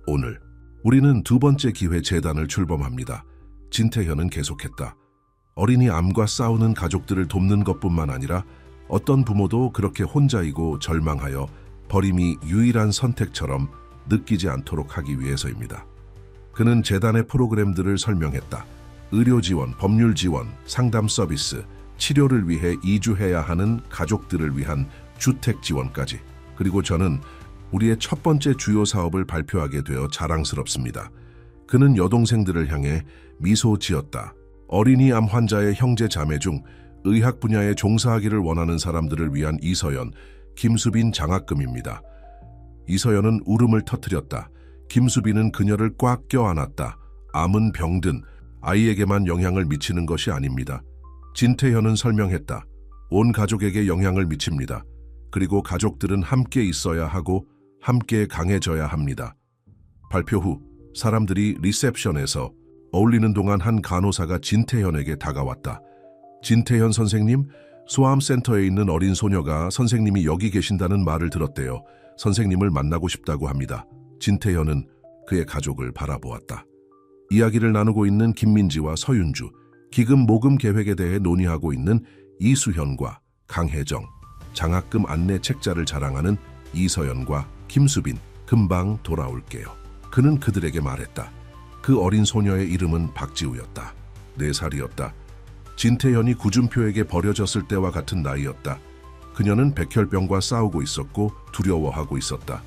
오늘 우리는 두 번째 기회 재단을 출범합니다. 진태현은 계속했다. 어린이 암과 싸우는 가족들을 돕는 것뿐만 아니라 어떤 부모도 그렇게 혼자이고 절망하여 버림이 유일한 선택처럼 느끼지 않도록 하기 위해서입니다. 그는 재단의 프로그램들을 설명했다. 의료 지원, 법률 지원, 상담 서비스, 치료를 위해 이주해야 하는 가족들을 위한 주택 지원까지. 그리고 저는 우리의 첫 번째 주요 사업을 발표하게 되어 자랑스럽습니다. 그는 여동생들을 향해 미소 지었다. 어린이 암 환자의 형제 자매 중 의학 분야에 종사하기를 원하는 사람들을 위한 이서연, 김수빈 장학금입니다. 이서연은 울음을 터뜨렸다. 김수빈은 그녀를 꽉 껴안았다. 암은 병든 아이에게만 영향을 미치는 것이 아닙니다. 진태현은 설명했다. 온 가족에게 영향을 미칩니다. 그리고 가족들은 함께 있어야 하고 함께 강해져야 합니다. 발표 후 사람들이 리셉션에서 어울리는 동안 한 간호사가 진태현에게 다가왔다. 진태현 선생님, 소아암센터에 있는 어린 소녀가 선생님이 여기 계신다는 말을 들었대요. 선생님을 만나고 싶다고 합니다. 진태현은 그의 가족을 바라보았다. 이야기를 나누고 있는 김민지와 서윤주, 기금 모금 계획에 대해 논의하고 있는 이수현과 강혜정, 장학금 안내 책자를 자랑하는 이서연과 김수빈, 금방 돌아올게요. 그는 그들에게 말했다. 그 어린 소녀의 이름은 박지우였다. 4살이었다. 진태현이 구준표에게 버려졌을 때와 같은 나이였다. 그녀는 백혈병과 싸우고 있었고 두려워하고 있었다.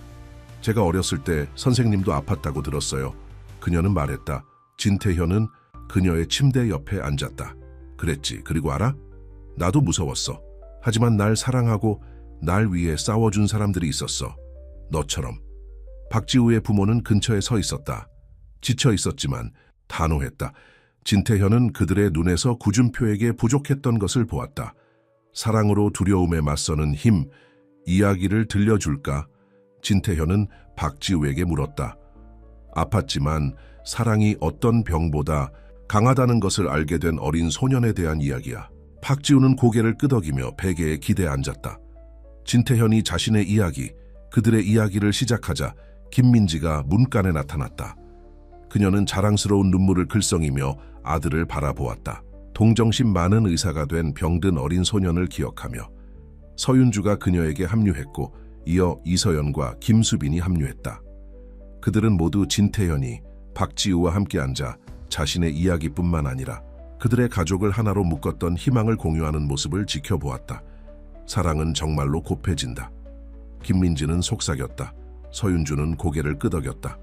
제가 어렸을 때 선생님도 아팠다고 들었어요. 그녀는 말했다. 진태현은 그녀의 침대 옆에 앉았다. 그랬지. 그리고 알아? 나도 무서웠어. 하지만 날 사랑하고 날 위해 싸워준 사람들이 있었어. 너처럼. 박지우의 부모는 근처에 서 있었다. 지쳐 있었지만 단호했다. 진태현은 그들의 눈에서 구준표에게 부족했던 것을 보았다. 사랑으로 두려움에 맞서는 힘, 이야기를 들려줄까? 진태현은 박지우에게 물었다. 아팠지만 사랑이 어떤 병보다 강하다는 것을 알게 된 어린 소년에 대한 이야기야. 박지우는 고개를 끄덕이며 베개에 기대 앉았다. 진태현이 자신의 이야기, 그들의 이야기를 시작하자 김민지가 문간에 나타났다. 그녀는 자랑스러운 눈물을 글썽이며 아들을 바라보았다. 동정심 많은 의사가 된 병든 어린 소년을 기억하며 서윤주가 그녀에게 합류했고 이어 이서연과 김수빈이 합류했다. 그들은 모두 진태현이 박지우와 함께 앉아 자신의 이야기뿐만 아니라 그들의 가족을 하나로 묶었던 희망을 공유하는 모습을 지켜보았다. 사랑은 정말로 곱해진다. 김민지는 속삭였다. 서윤주는 고개를 끄덕였다.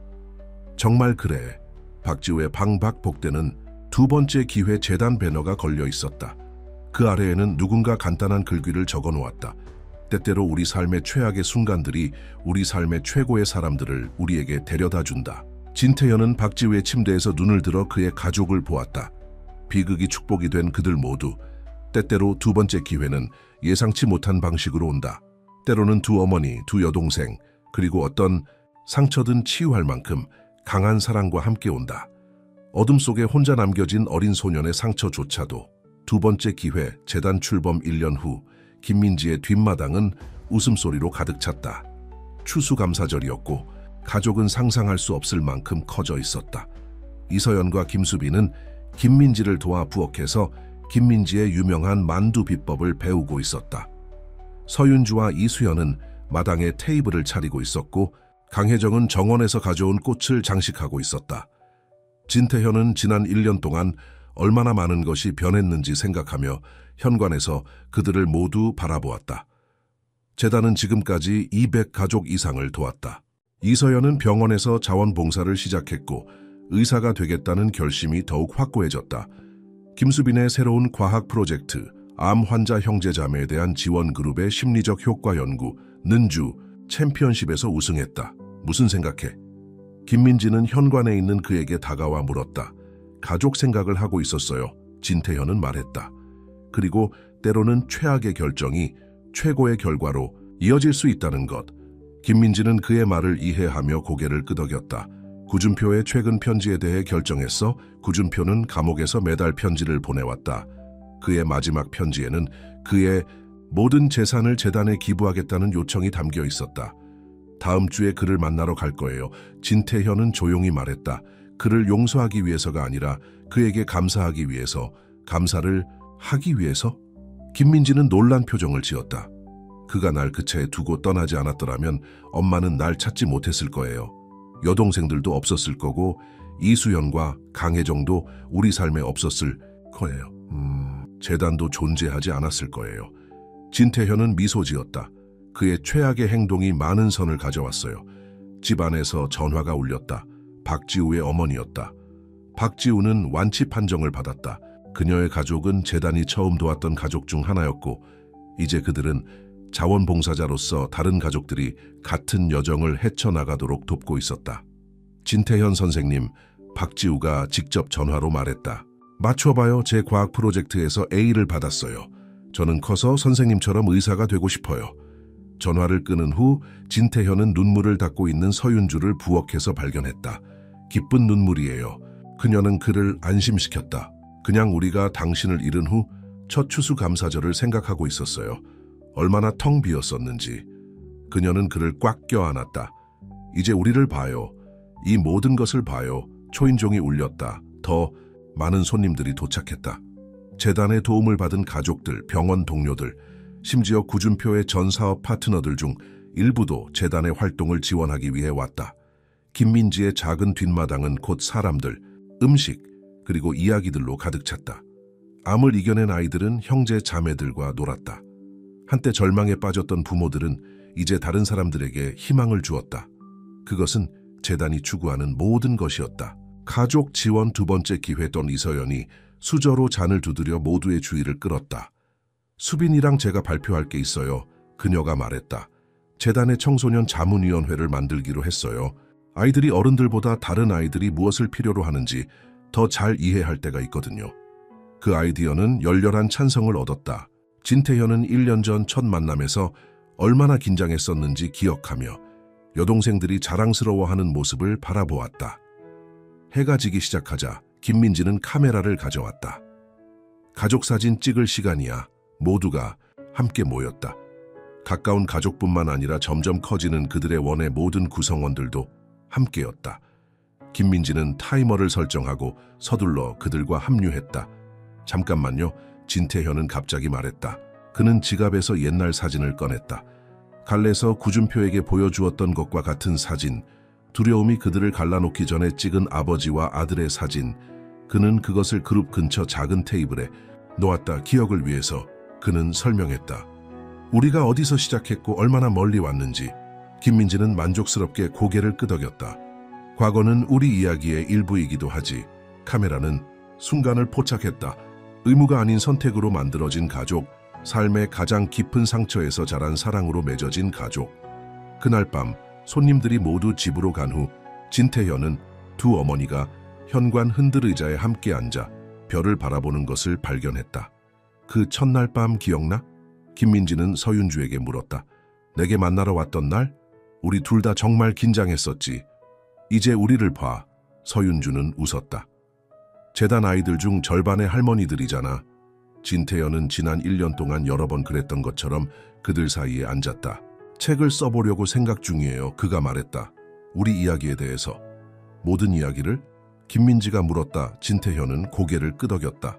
정말 그래. 박지우의 방박복대는 두 번째 기회 재단 배너가 걸려 있었다. 그 아래에는 누군가 간단한 글귀를 적어놓았다. 때때로 우리 삶의 최악의 순간들이 우리 삶의 최고의 사람들을 우리에게 데려다준다. 진태현은 박지우의 침대에서 눈을 들어 그의 가족을 보았다. 비극이 축복이 된 그들 모두. 때때로 두 번째 기회는 예상치 못한 방식으로 온다. 때로는 두 어머니, 두 여동생, 그리고 어떤 상처든 치유할 만큼 강한 사랑과 함께 온다. 어둠 속에 혼자 남겨진 어린 소년의 상처조차도 두 번째 기회 재단 출범 1년 후 김민지의 뒷마당은 웃음소리로 가득 찼다. 추수감사절이었고 가족은 상상할 수 없을 만큼 커져 있었다. 이서연과 김수빈은 김민지를 도와 부엌에서 김민지의 유명한 만두 비법을 배우고 있었다. 서윤주와 이수연은 마당에 테이블을 차리고 있었고 강혜정은 정원에서 가져온 꽃을 장식하고 있었다. 진태현은 지난 1년 동안 얼마나 많은 것이 변했는지 생각하며 현관에서 그들을 모두 바라보았다. 재단은 지금까지 200가족 이상을 도왔다. 이서연은 병원에서 자원봉사를 시작했고 의사가 되겠다는 결심이 더욱 확고해졌다. 김수빈의 새로운 과학 프로젝트, 암 환자 형제자매에 대한 지원 그룹의 심리적 효과 연구, 는주 챔피언십에서 우승했다. 무슨 생각해? 김민지는 현관에 있는 그에게 다가와 물었다. 가족 생각을 하고 있었어요. 진태현은 말했다. 그리고 때로는 최악의 결정이 최고의 결과로 이어질 수 있다는 것. 김민지는 그의 말을 이해하며 고개를 끄덕였다. 구준표의 최근 편지에 대해 결정했어. 구준표는 감옥에서 매달 편지를 보내왔다. 그의 마지막 편지에는 그의 모든 재산을 재단에 기부하겠다는 요청이 담겨 있었다. 다음 주에 그를 만나러 갈 거예요. 진태현은 조용히 말했다. 그를 용서하기 위해서가 아니라 그에게 감사하기 위해서, 감사를 하기 위해서? 김민지는 놀란 표정을 지었다. 그가 날 그 채에 두고 떠나지 않았더라면 엄마는 날 찾지 못했을 거예요. 여동생들도 없었을 거고 이수연과 강혜정도 우리 삶에 없었을 거예요. 재단도 존재하지 않았을 거예요. 진태현은 미소 지었다. 그의 최악의 행동이 많은 선을 가져왔어요. 집안에서 전화가 울렸다. 박지우의 어머니였다. 박지우는 완치 판정을 받았다. 그녀의 가족은 재단이 처음 도왔던 가족 중 하나였고 이제 그들은 자원봉사자로서 다른 가족들이 같은 여정을 헤쳐나가도록 돕고 있었다. 진태현 선생님, 박지우가 직접 전화로 말했다. 맞춰봐요. 제 과학 프로젝트에서 A를 받았어요. 저는 커서 선생님처럼 의사가 되고 싶어요. 전화를 끊은 후 진태현은 눈물을 닦고 있는 서윤주를 부엌에서 발견했다. 기쁜 눈물이에요. 그녀는 그를 안심시켰다. 그냥 우리가 당신을 잃은 후 첫 추수감사절을 생각하고 있었어요. 얼마나 텅 비었었는지. 그녀는 그를 꽉 껴안았다. 이제 우리를 봐요. 이 모든 것을 봐요. 초인종이 울렸다. 더 많은 손님들이 도착했다. 재단의 도움을 받은 가족들, 병원 동료들, 심지어 구준표의 전 사업 파트너들 중 일부도 재단의 활동을 지원하기 위해 왔다. 김민지의 작은 뒷마당은 곧 사람들, 음식, 그리고 이야기들로 가득 찼다. 암을 이겨낸 아이들은 형제 자매들과 놀았다. 한때 절망에 빠졌던 부모들은 이제 다른 사람들에게 희망을 주었다. 그것은 재단이 추구하는 모든 것이었다. 가족 지원 두 번째 기회 던 이서연이 수저로 잔을 두드려 모두의 주의를 끌었다. 수빈이랑 제가 발표할 게 있어요. 그녀가 말했다. 재단의 청소년 자문위원회를 만들기로 했어요. 아이들이 어른들보다 다른 아이들이 무엇을 필요로 하는지 더 잘 이해할 때가 있거든요. 그 아이디어는 열렬한 찬성을 얻었다. 진태현은 1년 전 첫 만남에서 얼마나 긴장했었는지 기억하며 여동생들이 자랑스러워하는 모습을 바라보았다. 해가 지기 시작하자 김민지는 카메라를 가져왔다. 가족사진 찍을 시간이야. 모두가 함께 모였다. 가까운 가족뿐만 아니라 점점 커지는 그들의 원의 모든 구성원들도 함께였다. 김민지는 타이머를 설정하고 서둘러 그들과 합류했다. 잠깐만요. 진태현은 갑자기 말했다. 그는 지갑에서 옛날 사진을 꺼냈다. 갈래서 구준표에게 보여주었던 것과 같은 사진, 두려움이 그들을 갈라놓기 전에 찍은 아버지와 아들의 사진. 그는 그것을 그룹 근처 작은 테이블에 놓았다. 기억을 위해서. 그는 설명했다. 우리가 어디서 시작했고 얼마나 멀리 왔는지. 김민지는 만족스럽게 고개를 끄덕였다. 과거는 우리 이야기의 일부이기도 하지. 카메라는 순간을 포착했다. 의무가 아닌 선택으로 만들어진 가족, 삶의 가장 깊은 상처에서 자란 사랑으로 맺어진 가족. 그날 밤 손님들이 모두 집으로 간 후 진태현은 두 어머니가 현관 흔들 의자에 함께 앉아 별을 바라보는 것을 발견했다. 그 첫날 밤 기억나? 김민지는 서윤주에게 물었다. 내게 만나러 왔던 날? 우리 둘 다 정말 긴장했었지. 이제 우리를 봐. 서윤주는 웃었다. 재단 아이들 중 절반의 할머니들이잖아. 진태현은 지난 1년 동안 여러 번 그랬던 것처럼 그들 사이에 앉았다. 책을 써보려고 생각 중이에요. 그가 말했다. 우리 이야기에 대해서. 모든 이야기를? 김민지가 물었다. 진태현은 고개를 끄덕였다.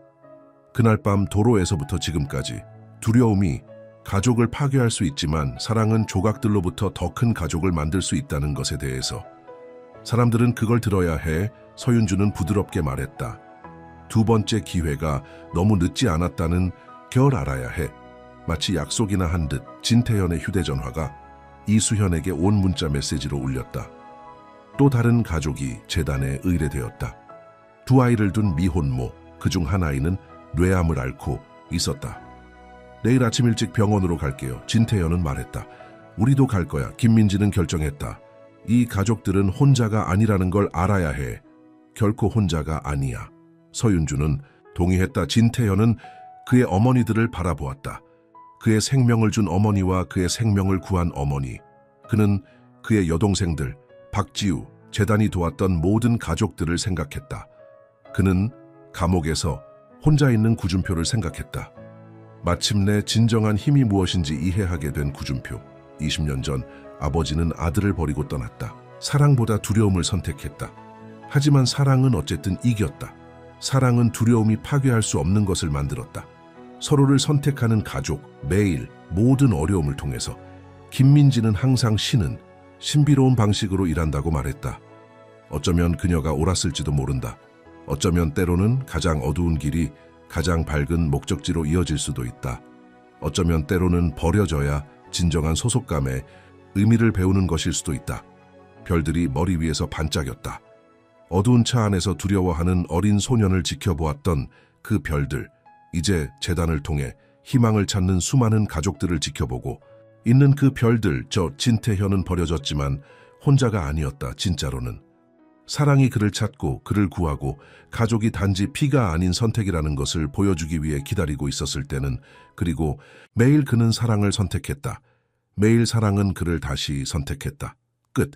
그날 밤 도로에서부터 지금까지 두려움이 가족을 파괴할 수 있지만 사랑은 조각들로부터 더 큰 가족을 만들 수 있다는 것에 대해서. 사람들은 그걸 들어야 해. 서윤주는 부드럽게 말했다. 두 번째 기회가 너무 늦지 않았다는 걸 알아야 해. 마치 약속이나 한 듯 진태현의 휴대전화가 이수현에게 온 문자 메시지로 울렸다. 또 다른 가족이 재단에 의뢰되었다. 두 아이를 둔 미혼모, 그중 한 아이는 뇌암을 앓고 있었다. 내일 아침 일찍 병원으로 갈게요. 진태현은 말했다. 우리도 갈 거야. 김민지는 결정했다. 이 가족들은 혼자가 아니라는 걸 알아야 해. 결코 혼자가 아니야. 서윤주는 동의했다. 진태현은 그의 어머니들을 바라보았다. 그의 생명을 준 어머니와 그의 생명을 구한 어머니. 그는 그의 여동생들, 박지우, 재단이 도왔던 모든 가족들을 생각했다. 그는 감옥에서 혼자 있는 구준표를 생각했다. 마침내 진정한 힘이 무엇인지 이해하게 된 구준표. 20년 전 아버지는 아들을 버리고 떠났다. 사랑보다 두려움을 선택했다. 하지만 사랑은 어쨌든 이겼다. 사랑은 두려움이 파괴할 수 없는 것을 만들었다. 서로를 선택하는 가족, 매일 모든 어려움을 통해서. 김민지는 항상 신은 신비로운 방식으로 일한다고 말했다. 어쩌면 그녀가 옳았을지도 모른다. 어쩌면 때로는 가장 어두운 길이 가장 밝은 목적지로 이어질 수도 있다. 어쩌면 때로는 버려져야 진정한 소속감에 의미를 배우는 것일 수도 있다. 별들이 머리 위에서 반짝였다. 어두운 차 안에서 두려워하는 어린 소년을 지켜보았던 그 별들, 이제 재단을 통해 희망을 찾는 수많은 가족들을 지켜보고 있는 그 별들. 저 진태현은 버려졌지만 혼자가 아니었다. 진짜로는. 사랑이 그를 찾고 그를 구하고 가족이 단지 피가 아닌 선택이라는 것을 보여주기 위해 기다리고 있었을 때는, 그리고 매일 그는 사랑을 선택했다. 매일 사랑은 그를 다시 선택했다. 끝.